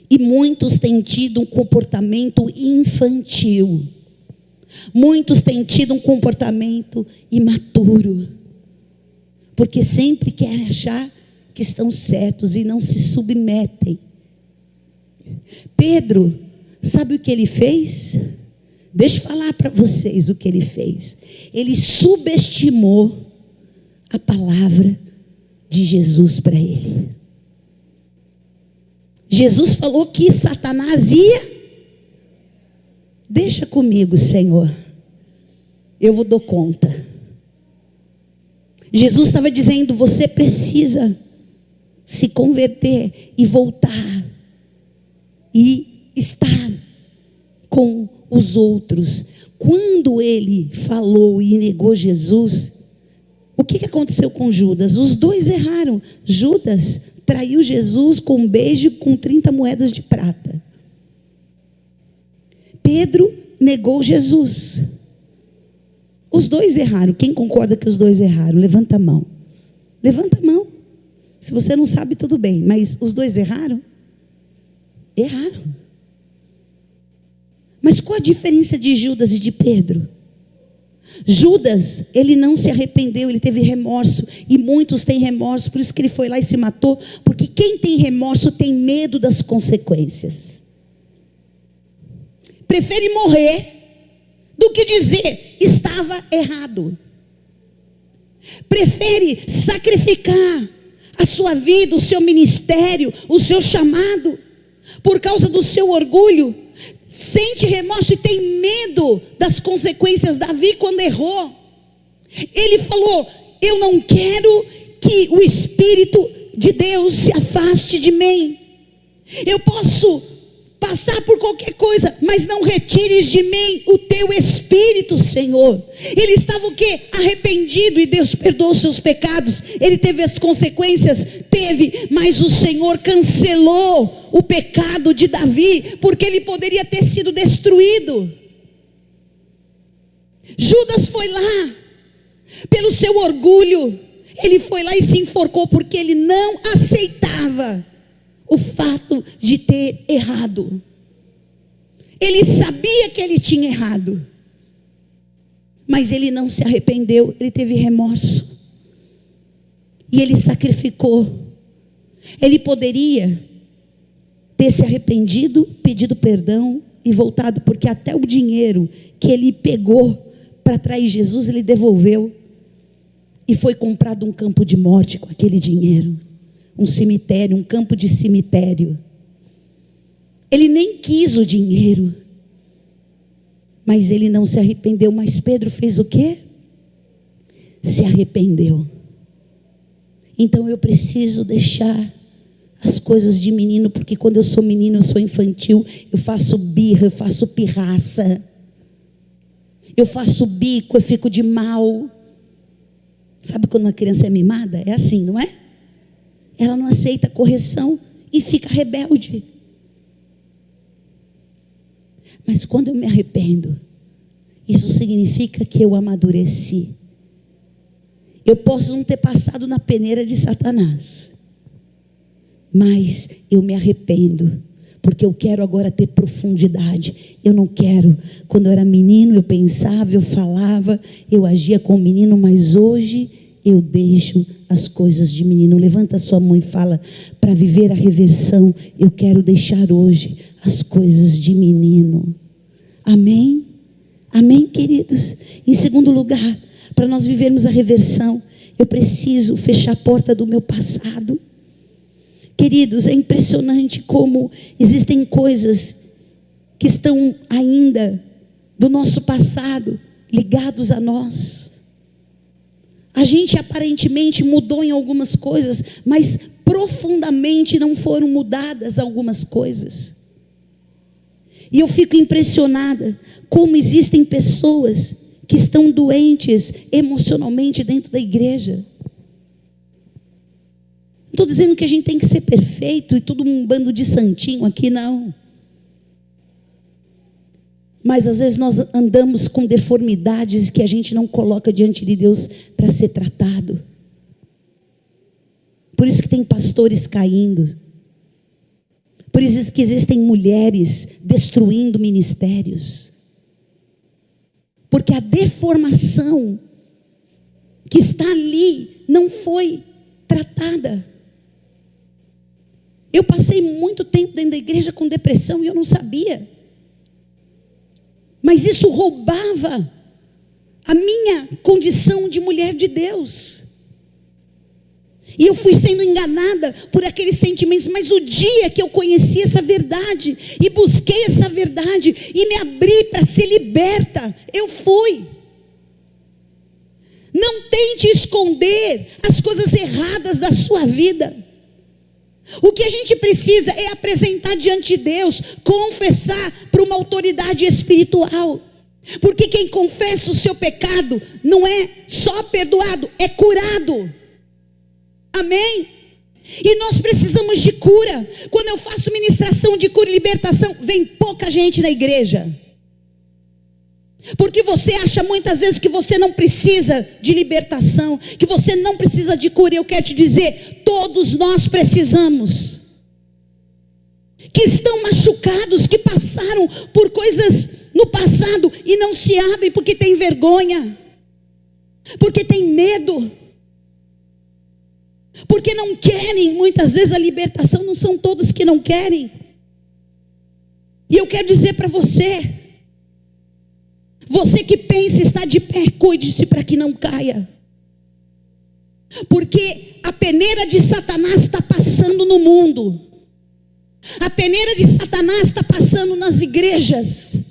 E muitos têm tido um comportamento infantil. Muitos têm tido um comportamento imaturo. Porque sempre querem achar que estão certos e não se submetem. Pedro, sabe o que ele fez? Deixa eu falar para vocês o que ele fez. Ele subestimou a palavra de Jesus para ele. Jesus falou que Satanás ia. Deixa comigo, Senhor, eu dou conta. Jesus estava dizendo: você precisa se converter e voltar e estar com os outros. Quando ele falou e negou Jesus, o que aconteceu com Judas? Os dois erraram. Judas traiu Jesus com um beijo com 30 moedas de prata. Pedro negou Jesus. Os dois erraram. Quem concorda que os dois erraram? Levanta a mão. Levanta a mão. Se você não sabe, tudo bem. Mas os dois erraram? Erraram. Mas qual a diferença de Judas e de Pedro? Judas, ele não se arrependeu, ele teve remorso. E muitos têm remorso, por isso que ele foi lá e se matou. Porque quem tem remorso tem medo das consequências. Prefere morrer do que dizer estava errado. Prefere sacrificar a sua vida, o seu ministério, o seu chamado, por causa do seu orgulho. Sente remorso e tem medo das consequências. Davi, quando errou, ele falou: eu não quero que o Espírito de Deus se afaste de mim. Eu posso passar por qualquer coisa, mas não retires de mim o teu Espírito, Senhor. Ele estava o quê? Arrependido, e Deus perdoou seus pecados. Ele teve as consequências? Teve, mas o Senhor cancelou o pecado de Davi, porque ele poderia ter sido destruído. Judas foi lá, pelo seu orgulho, ele foi lá e se enforcou, porque ele não aceitava o fato de ter errado. Ele sabia que ele tinha errado, mas ele não se arrependeu, ele teve remorso, e ele sacrificou. Ele poderia ter se arrependido, pedido perdão e voltado, porque até o dinheiro que ele pegou para trair Jesus, ele devolveu, e foi comprado um campo de morte com aquele dinheiro. Um cemitério, um campo de cemitério. Ele nem quis o dinheiro, mas ele não se arrependeu. Mas Pedro fez o quê? Se arrependeu. Então eu preciso deixar as coisas de menino, porque quando eu sou menino, eu sou infantil, eu faço birra, eu faço pirraça, eu faço bico, eu fico de mal. Sabe quando uma criança é mimada? É assim, não é? Ela não aceita correção e fica rebelde. Mas quando eu me arrependo, isso significa que eu amadureci. Eu posso não ter passado na peneira de Satanás, mas eu me arrependo, porque eu quero agora ter profundidade. Eu não quero, quando eu era menino, eu pensava, eu falava, eu agia como menino, mas hoje eu deixo as coisas de menino. Levanta a sua mão e fala: para viver a reversão, eu quero deixar hoje as coisas de menino. Amém? Amém, queridos? Em segundo lugar, para nós vivermos a reversão, eu preciso fechar a porta do meu passado. Queridos, é impressionante como existem coisas que estão ainda do nosso passado ligados a nós. A gente aparentemente mudou em algumas coisas, mas profundamente não foram mudadas algumas coisas. E eu fico impressionada como existem pessoas que estão doentes emocionalmente dentro da igreja. Não estou dizendo que a gente tem que ser perfeito e tudo um bando de santinho aqui, não. Mas às vezes nós andamos com deformidades que a gente não coloca diante de Deus para ser tratado. Por isso que tem pastores caindo. Por isso que existem mulheres destruindo ministérios. Porque a deformação que está ali não foi tratada. Eu passei muito tempo dentro da igreja com depressão e eu não sabia. Mas isso roubava a minha condição de mulher de Deus. E eu fui sendo enganada por aqueles sentimentos. Mas o dia que eu conheci essa verdade e busquei essa verdade e me abri para ser liberta, eu fui. Não tente esconder as coisas erradas da sua vida. O que a gente precisa é apresentar diante de Deus, confessar para uma autoridade espiritual. Porque quem confessa o seu pecado não é só perdoado, é curado. Amém? E nós precisamos de cura. Quando eu faço ministração de cura e libertação, vem pouca gente na igreja. Porque você acha muitas vezes que você não precisa de libertação, que você não precisa de cura. Eu quero te dizer, todos nós precisamos. Que estão machucados, que passaram por coisas no passado e não se abrem porque tem vergonha, porque tem medo, porque não querem. Muitas vezes a libertação, não são todos que não querem. E eu quero dizer para você, Você que pensa estar de pé, cuide-se para que não caia. Porque a peneira de Satanás está passando no mundo. A peneira de Satanás está passando nas igrejas.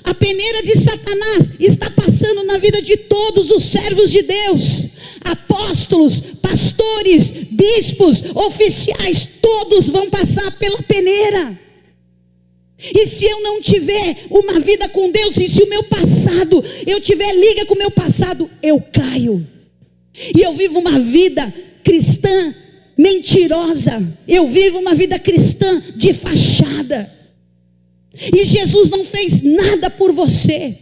A peneira de Satanás está passando na vida de todos os servos de Deus. Apóstolos, pastores, bispos, oficiais, todos vão passar pela peneira. E se eu não tiver uma vida com Deus, e se o meu passado, eu tiver liga com o meu passado, eu caio. E eu vivo uma vida cristã mentirosa. Eu vivo uma vida cristã de fachada. E Jesus não fez nada por você.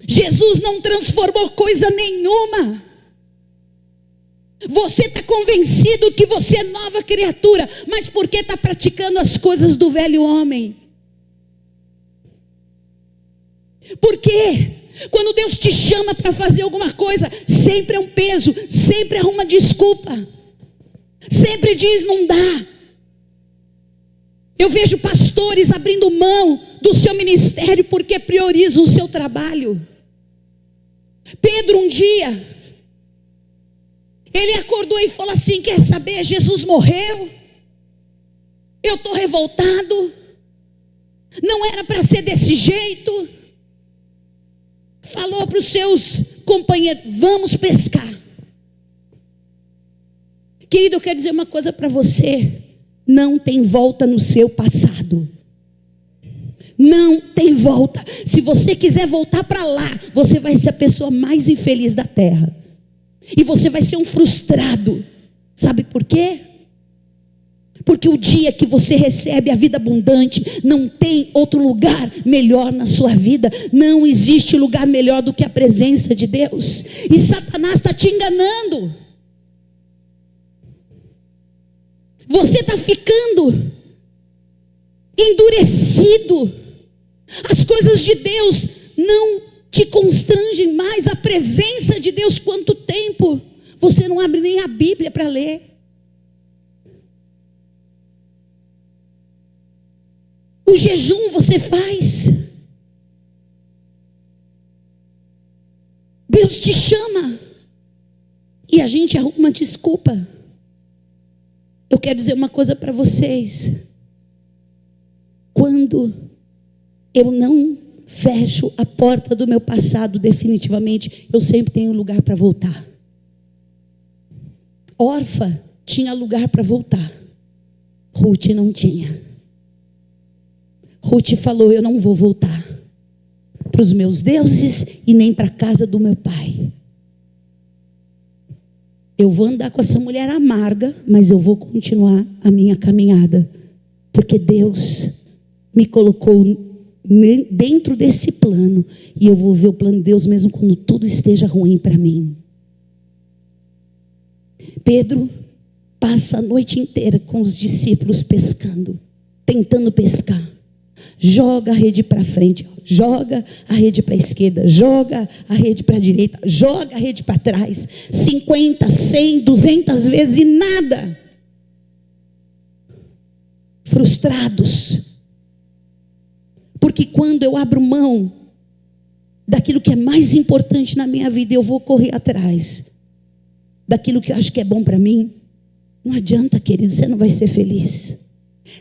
Jesus não transformou coisa nenhuma. Você está convencido que você é nova criatura, mas por que está praticando as coisas do velho homem? Por quê? Quando Deus te chama para fazer alguma coisa, sempre é um peso, sempre é uma desculpa, sempre diz não dá. Eu vejo pastores abrindo mão do seu ministério porque priorizam o seu trabalho. Pedro um dia, ele acordou e falou assim: quer saber, Jesus morreu, eu estou revoltado, não era para ser desse jeito. Falou para os seus companheiros: vamos pescar. Querido, eu quero dizer uma coisa para você: não tem volta no seu passado. Não tem volta. Se você quiser voltar para lá, você vai ser a pessoa mais infeliz da terra. E você vai ser um frustrado. Sabe por quê? Porque o dia que você recebe a vida abundante, não tem outro lugar melhor na sua vida. Não existe lugar melhor do que a presença de Deus. E Satanás está te enganando. Você está ficando endurecido. As coisas de Deus não te constrangem mais. A presença de Deus, quanto tempo você não abre nem a Bíblia para ler? O jejum você faz. Deus te chama e a gente arruma desculpa. Eu quero dizer uma coisa para vocês: quando eu não fecho a porta do meu passado definitivamente, eu sempre tenho lugar para voltar. Orfa tinha lugar para voltar, Ruth não tinha. Ruth falou: eu não vou voltar para os meus deuses e nem para a casa do meu pai. Eu vou andar com essa mulher amarga, mas eu vou continuar a minha caminhada, porque Deus me colocou dentro desse plano, e eu vou ver o plano de Deus mesmo quando tudo esteja ruim para mim. Pedro passa a noite inteira com os discípulos pescando, tentando pescar. Joga a rede para frente, joga a rede para a esquerda, joga a rede para a direita, joga a rede para trás, 50, 100, 200 vezes e nada. Frustrados. Porque quando eu abro mão daquilo que é mais importante na minha vida, eu vou correr atrás daquilo que eu acho que é bom para mim. Não adianta, querido, você não vai ser feliz.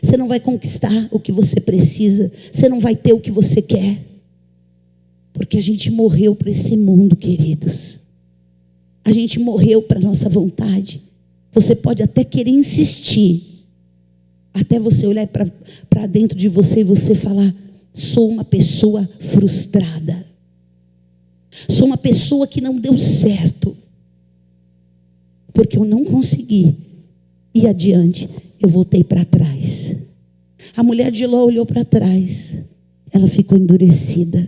Você não vai conquistar o que você precisa. Você não vai ter o que você quer. Porque a gente morreu para esse mundo, queridos. A gente morreu para a nossa vontade. Você pode até querer insistir, até você olhar para dentro de você e você falar: sou uma pessoa frustrada. Sou uma pessoa que não deu certo. Porque eu não consegui ir adiante. Eu voltei para trás. A mulher de Ló olhou para trás. Ela ficou endurecida.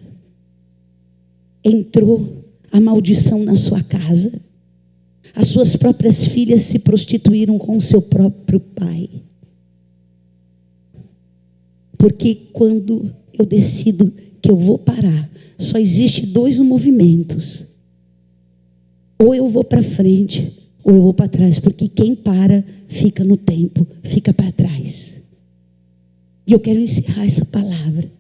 Entrou a maldição na sua casa. As suas próprias filhas se prostituíram com o seu próprio pai. Porque quando eu decido que eu vou parar, só existe dois movimentos: ou eu vou para frente, ou eu vou para trás. Porque quem para fica no tempo, fica para trás. E eu quero encerrar essa palavra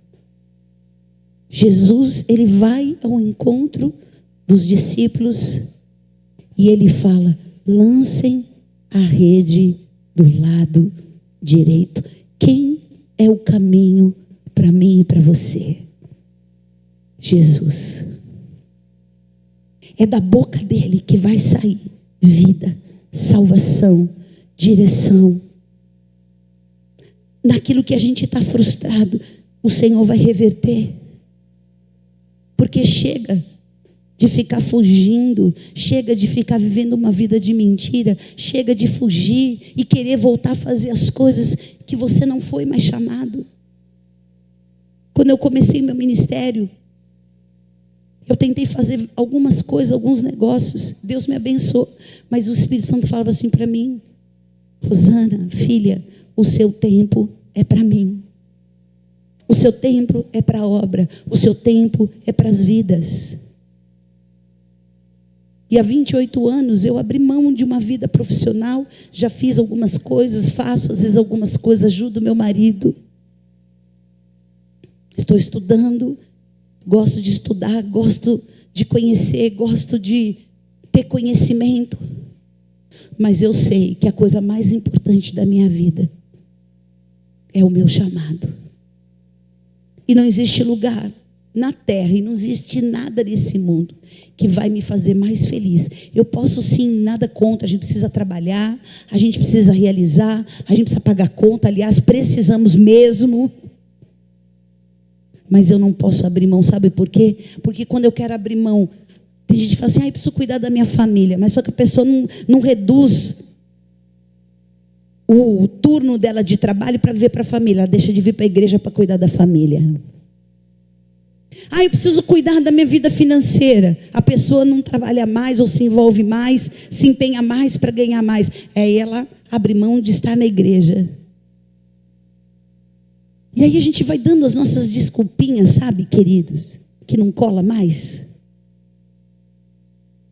Jesus, ele vai ao encontro dos discípulos e ele fala: lancem a rede do lado direito. Quem é o caminho para mim e para você? Jesus. É da boca dele que vai sair vida, salvação, direção. Naquilo que a gente está frustrado, o Senhor vai reverter. Porque chega de ficar fugindo, chega de ficar vivendo uma vida de mentira, chega de fugir e querer voltar a fazer as coisas que você não foi mais chamado. Quando eu comecei meu ministério, eu tentei fazer algumas coisas, alguns negócios, Deus me abençoou, mas o Espírito Santo falava assim para mim: Rosana, filha, o seu tempo é para mim. O seu tempo é para a obra. O seu tempo é para as vidas. E há 28 anos eu abri mão de uma vida profissional. Já fiz algumas coisas, faço às vezes algumas coisas, ajudo meu marido. Estou estudando, gosto de estudar, gosto de conhecer, gosto de ter conhecimento. Mas eu sei que a coisa mais importante da minha vida é o meu chamado. E não existe lugar na terra, e não existe nada nesse mundo que vai me fazer mais feliz. Eu posso sim, nada contra, a gente precisa trabalhar, a gente precisa realizar, a gente precisa pagar conta, aliás, precisamos mesmo. Mas eu não posso abrir mão, sabe por quê? Porque quando eu quero abrir mão, tem gente que fala assim: eu preciso cuidar da minha família, mas só que a pessoa não reduz o turno dela de trabalho para viver para a família. Ela deixa de vir para a igreja para cuidar da família. Eu preciso cuidar da minha vida financeira. A pessoa não trabalha mais ou se envolve mais, se empenha mais para ganhar mais. Aí ela abre mão de estar na igreja. E aí a gente vai dando as nossas desculpinhas, sabe, queridos, que não cola mais.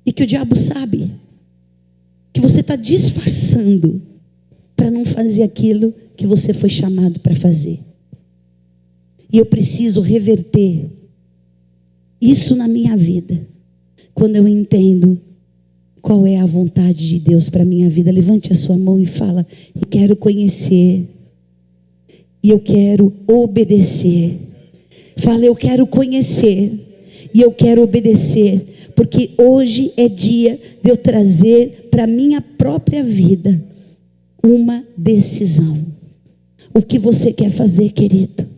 E que o diabo sabe que você está disfarçando para não fazer aquilo que você foi chamado para fazer. E eu preciso reverter isso na minha vida, quando eu entendo qual é a vontade de Deus para a minha vida. Levante a sua mão e fala: eu quero conhecer, e eu quero obedecer. Fala: eu quero conhecer, e eu quero obedecer, porque hoje é dia de eu trazer para a minha própria vida uma decisão. O que você quer fazer, querido?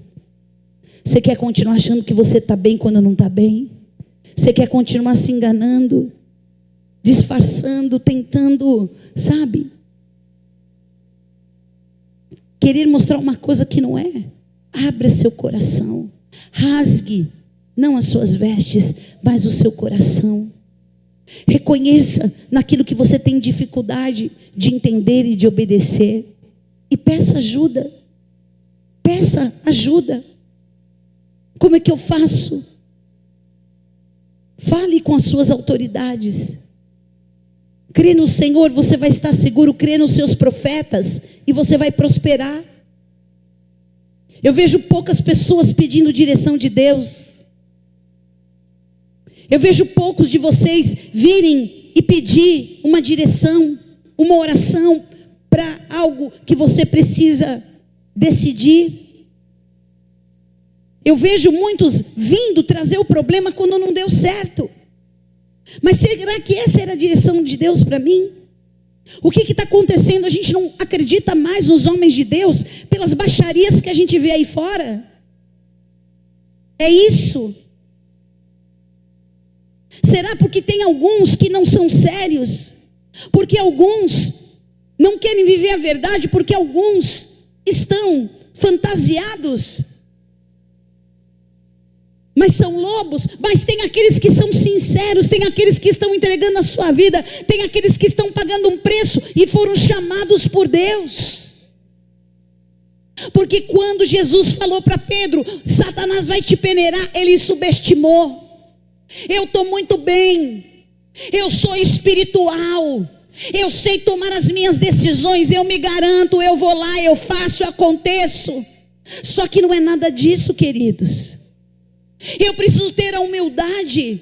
Você quer continuar achando que você está bem quando não está bem? Você quer continuar se enganando, disfarçando, tentando, sabe, querer mostrar uma coisa que não é? Abra seu coração, rasgue não as suas vestes, mas o seu coração. Reconheça naquilo que você tem dificuldade de entender e de obedecer, e peça ajuda. Peça ajuda. Como é que eu faço? Fale com as suas autoridades. Crê no Senhor, você vai estar seguro. Crê nos seus profetas e você vai prosperar. Eu vejo poucas pessoas pedindo direção de Deus. Eu vejo poucos de vocês virem e pedir uma direção, uma oração para algo que você precisa decidir. Eu vejo muitos vindo trazer o problema quando não deu certo. Mas será que essa era a direção de Deus para mim? O que está acontecendo? A gente não acredita mais nos homens de Deus pelas baixarias que a gente vê aí fora. É isso. Será porque tem alguns que não são sérios? Porque alguns não querem viver a verdade? Porque alguns estão fantasiados? Mas são lobos. Mas tem aqueles que são sinceros, tem aqueles que estão entregando a sua vida, tem aqueles que estão pagando um preço e foram chamados por Deus. Porque quando Jesus falou para Pedro: Satanás vai te peneirar, ele subestimou. Eu estou muito bem, eu sou espiritual, eu sei tomar as minhas decisões, eu me garanto, eu vou lá, eu faço, eu aconteço. Só que não é nada disso, queridos. Eu preciso ter a humildade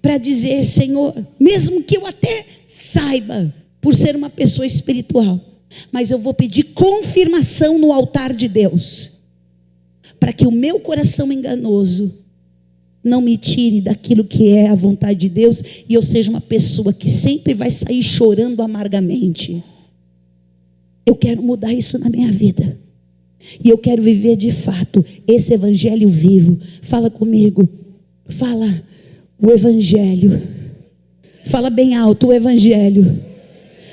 para dizer: Senhor, mesmo que eu até saiba, por ser uma pessoa espiritual, mas eu vou pedir confirmação no altar de Deus, para que o meu coração enganoso não me tire daquilo que é a vontade de Deus, e eu seja uma pessoa que sempre vai sair chorando amargamente. Eu quero mudar isso na minha vida, e eu quero viver de fato esse evangelho vivo. Fala comigo, fala: o evangelho. Fala bem alto: o evangelho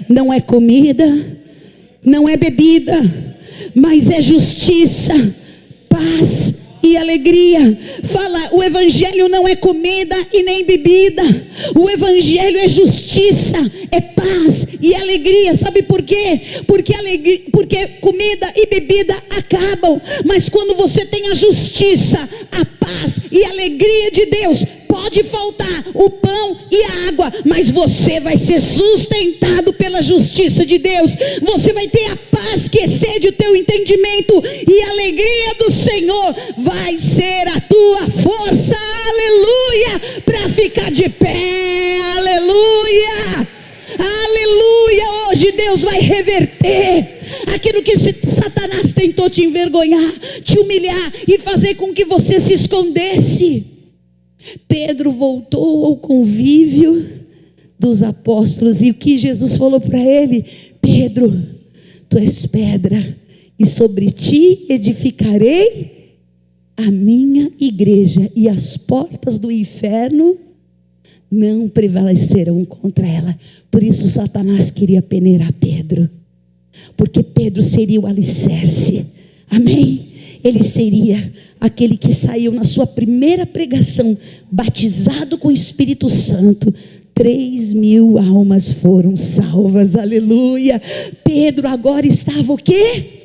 não é comida, não é bebida, mas é justiça, paz e alegria. Fala: o evangelho não é comida e nem bebida. O evangelho é justiça, é paz e alegria. Sabe por quê? Porque comida e bebida acabam, mas quando você tem a justiça, a paz e a alegria de Deus, pode faltar o pão e a água, mas você vai ser sustentado pela justiça de Deus. Você vai ter a paz que excede o teu entendimento, e a alegria do Senhor vai ser a tua força, aleluia, para ficar de pé, aleluia, aleluia. Hoje Deus vai reverter aquilo que Satanás tentou te envergonhar, te humilhar e fazer com que você se escondesse. Pedro voltou ao convívio dos apóstolos, e o que Jesus falou para ele: Pedro, tu és pedra, e sobre ti edificarei a minha igreja, e as portas do inferno não prevalecerão contra ela. Por isso Satanás queria peneirar Pedro, porque Pedro seria o alicerce, amém? Ele seria aquele que saiu na sua primeira pregação, batizado com o Espírito Santo. 3.000 almas foram salvas, aleluia. Pedro agora estava o quê?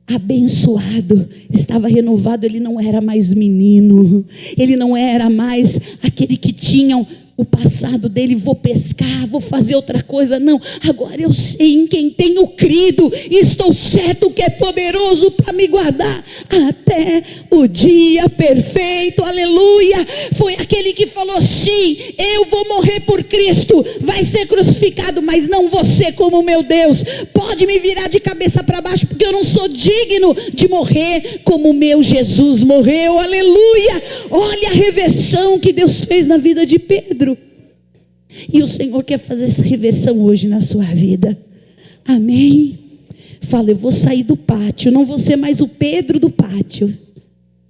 Abençoado, estava renovado. Ele não era mais menino, ele não era mais aquele que tinha o passado dele: vou pescar, vou fazer outra coisa. Não, agora eu sei em quem tenho crido, e estou certo que é poderoso para me guardar até o dia perfeito, aleluia. Foi aquele que falou: sim, eu vou morrer por Cristo, vai ser crucificado, mas não você como meu Deus. Pode me virar de cabeça para baixo, porque eu não sou digno de morrer como o meu Jesus morreu, aleluia. Olha a reversão que Deus fez na vida de Pedro. E o Senhor quer fazer essa reversão hoje na sua vida, amém? Fala: eu vou sair do pátio, não vou ser mais o Pedro do pátio.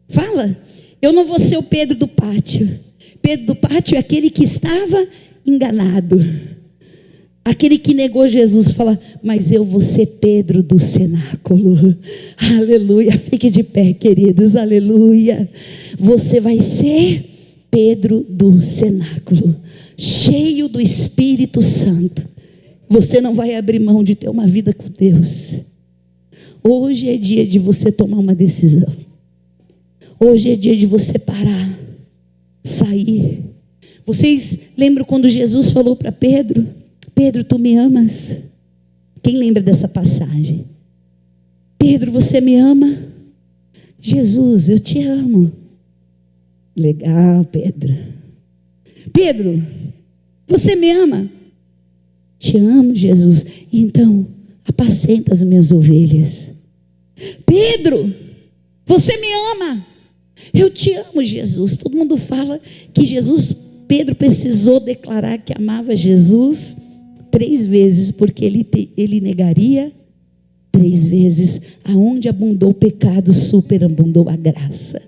Fala: eu não vou ser o Pedro do pátio. Pedro do pátio é aquele que estava enganado, aquele que negou Jesus. Fala: mas eu vou ser Pedro do cenáculo, aleluia. Fique de pé, queridos, aleluia. Você vai ser Pedro do cenáculo, cheio do Espírito Santo. Você não vai abrir mão de ter uma vida com Deus. Hoje é dia de você tomar uma decisão. Hoje é dia de você parar, sair. Vocês lembram quando Jesus falou para Pedro: Pedro, tu me amas? Quem lembra dessa passagem? Pedro, você me ama? Jesus, eu te amo. Legal, Pedro. Pedro, você me ama? Te amo, Jesus. Então, apacenta as minhas ovelhas. Pedro, você me ama? Eu te amo, Jesus. Todo mundo fala que Pedro precisou declarar que amava Jesus 3 vezes, porque ele negaria 3 vezes. Aonde abundou o pecado, superabundou a graça.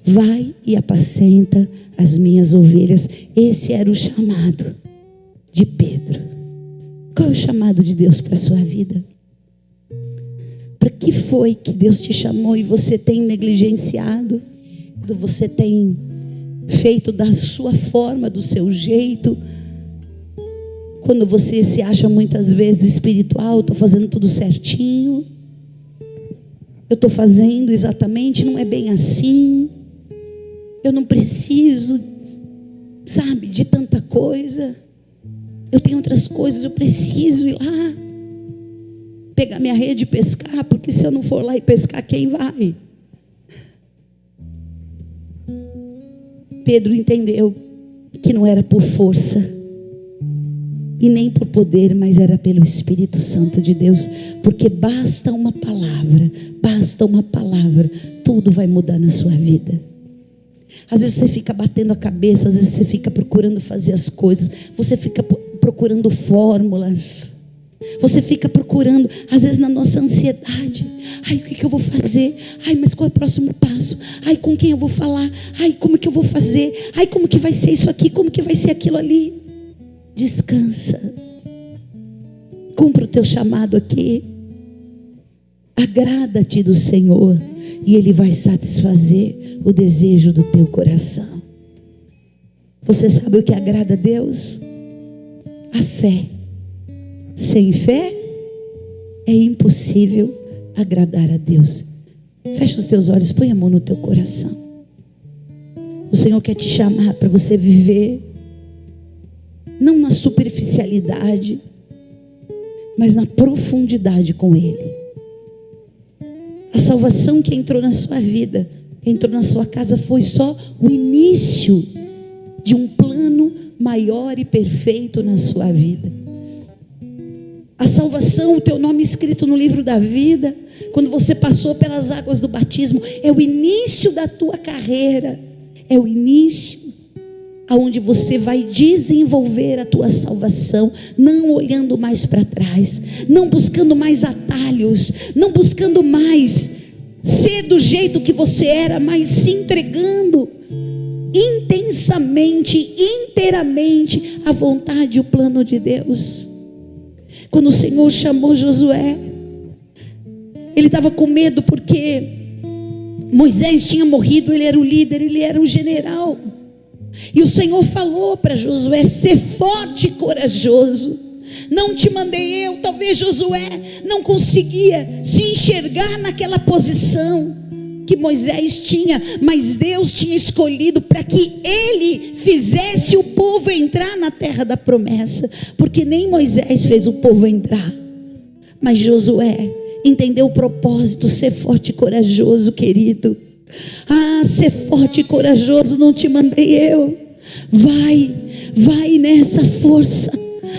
Vai e apacenta as minhas ovelhas. Esse era o chamado de Pedro. Qual é o chamado de Deus para a sua vida? Para que foi que Deus te chamou e você tem negligenciado? Você tem feito da sua forma, do seu jeito? Quando você se acha muitas vezes espiritual: estou fazendo tudo certinho, eu estou fazendo exatamente, não é bem assim. Eu não preciso, sabe, de tanta coisa. Eu tenho outras coisas, eu preciso ir lá pegar minha rede e pescar, porque se eu não for lá e pescar, quem vai? Pedro entendeu que não era por força e nem por poder, mas era pelo Espírito Santo de Deus, porque basta uma palavra, tudo vai mudar na sua vida. Às vezes você fica batendo a cabeça, às vezes você fica procurando fazer as coisas, você fica procurando fórmulas, você fica procurando, às vezes na nossa ansiedade, ai, o que eu vou fazer? Ai, mas qual é o próximo passo? Ai, com quem eu vou falar? Ai, como que eu vou fazer? Ai, como que vai ser isso aqui? Como que vai ser aquilo ali? Descansa, cumpra o teu chamado aqui, agrada-te do Senhor e Ele vai satisfazer o desejo do teu coração. Você sabe o que agrada a Deus? A fé. Sem fé é impossível agradar a Deus. Fecha os teus olhos, põe a mão no teu coração. O Senhor quer te chamar para você viver não na superficialidade, mas na profundidade com Ele. A salvação que entrou na sua vida, entrou na sua casa, foi só o início de um plano maior e perfeito na sua vida. A salvação, o teu nome escrito no livro da vida, quando você passou pelas águas do batismo, é o início da tua carreira, é o início aonde você vai desenvolver a tua salvação, não olhando mais para trás, não buscando mais atalhos, não buscando mais ser do jeito que você era, mas se entregando intensamente, inteiramente à vontade e o plano de Deus. Quando o Senhor chamou Josué, ele estava com medo porque Moisés tinha morrido, ele era o líder, ele era o general. E o Senhor falou para Josué: ser forte e corajoso. Não te mandei eu. Talvez Josué não conseguia se enxergar naquela posição que Moisés tinha, mas Deus tinha escolhido para que ele fizesse o povo entrar na terra da promessa, porque nem Moisés fez o povo entrar, mas Josué entendeu o propósito. Ser forte e corajoso, querido. Ser forte e corajoso, não te mandei eu. Vai nessa força.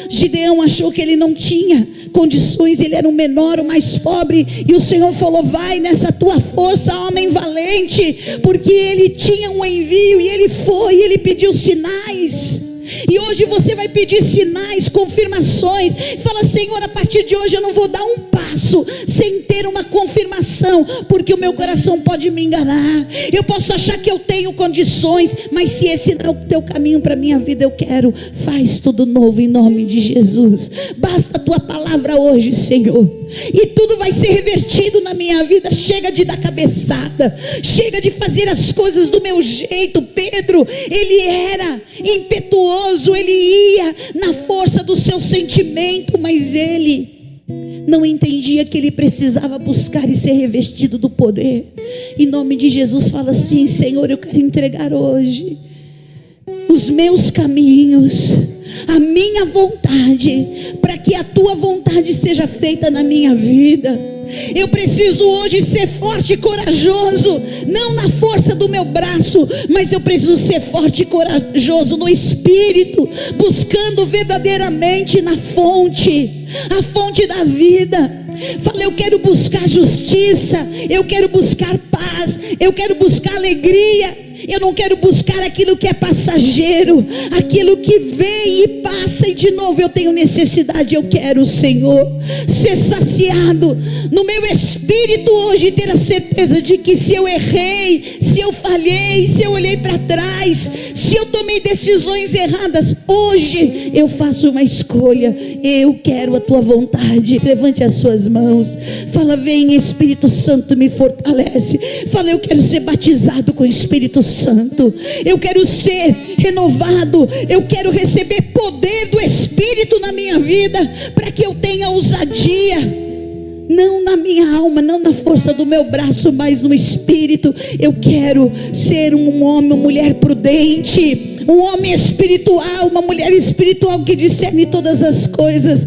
Gideão achou que ele não tinha condições, ele era o menor, o mais pobre, e o Senhor falou: vai nessa tua força, homem valente, porque ele tinha um envio, e ele foi, ele pediu sinais. E hoje você vai pedir sinais, confirmações. Fala: Senhor, a partir de hoje eu não vou dar um passo sem ter uma confirmação, porque o meu coração pode me enganar. Eu posso achar que eu tenho condições, mas se esse não é o teu caminho para a minha vida, eu quero, faz tudo novo em nome de Jesus. Basta a tua palavra hoje, Senhor, e tudo vai ser revertido na minha vida. Chega de dar cabeçada, chega de fazer as coisas do meu jeito. Pedro, ele era impetuoso, ele ia na força do seu sentimento, mas ele não entendia que ele precisava buscar e ser revestido do poder. Em nome de Jesus, fala assim: Senhor, eu quero entregar hoje os meus caminhos, a minha vontade, para que a tua vontade seja feita na minha vida. Eu preciso hoje ser forte e corajoso, não na força do meu braço, mas eu preciso ser forte e corajoso no Espírito, buscando verdadeiramente na fonte, a fonte da vida. Fala: eu quero buscar justiça, eu quero buscar paz, eu quero buscar alegria. Eu não quero buscar aquilo que é passageiro, aquilo que vem e passa e de novo eu tenho necessidade. Eu quero, Senhor, ser saciado no meu espírito hoje, ter a certeza de que se eu errei, se eu falhei, se eu olhei para trás, se eu tomei decisões erradas, hoje eu faço uma escolha. Eu quero a tua vontade. Levante as suas mãos, fala: vem Espírito Santo, me fortalece. Fala: eu quero ser batizado com o Espírito Santo, eu quero ser renovado, eu quero receber poder do Espírito na minha vida, para que eu tenha ousadia, não na minha alma, não na força do meu braço, mas no Espírito. Eu quero ser um homem, uma mulher prudente, um homem espiritual, uma mulher espiritual que discerne todas as coisas.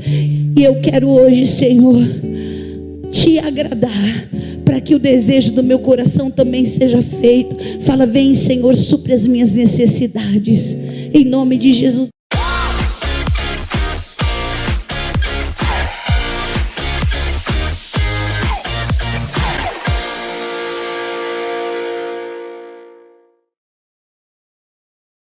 E eu quero hoje, Senhor, te agradar, para que o desejo do meu coração também seja feito. Fala: vem, Senhor, supre as minhas necessidades, em nome de Jesus.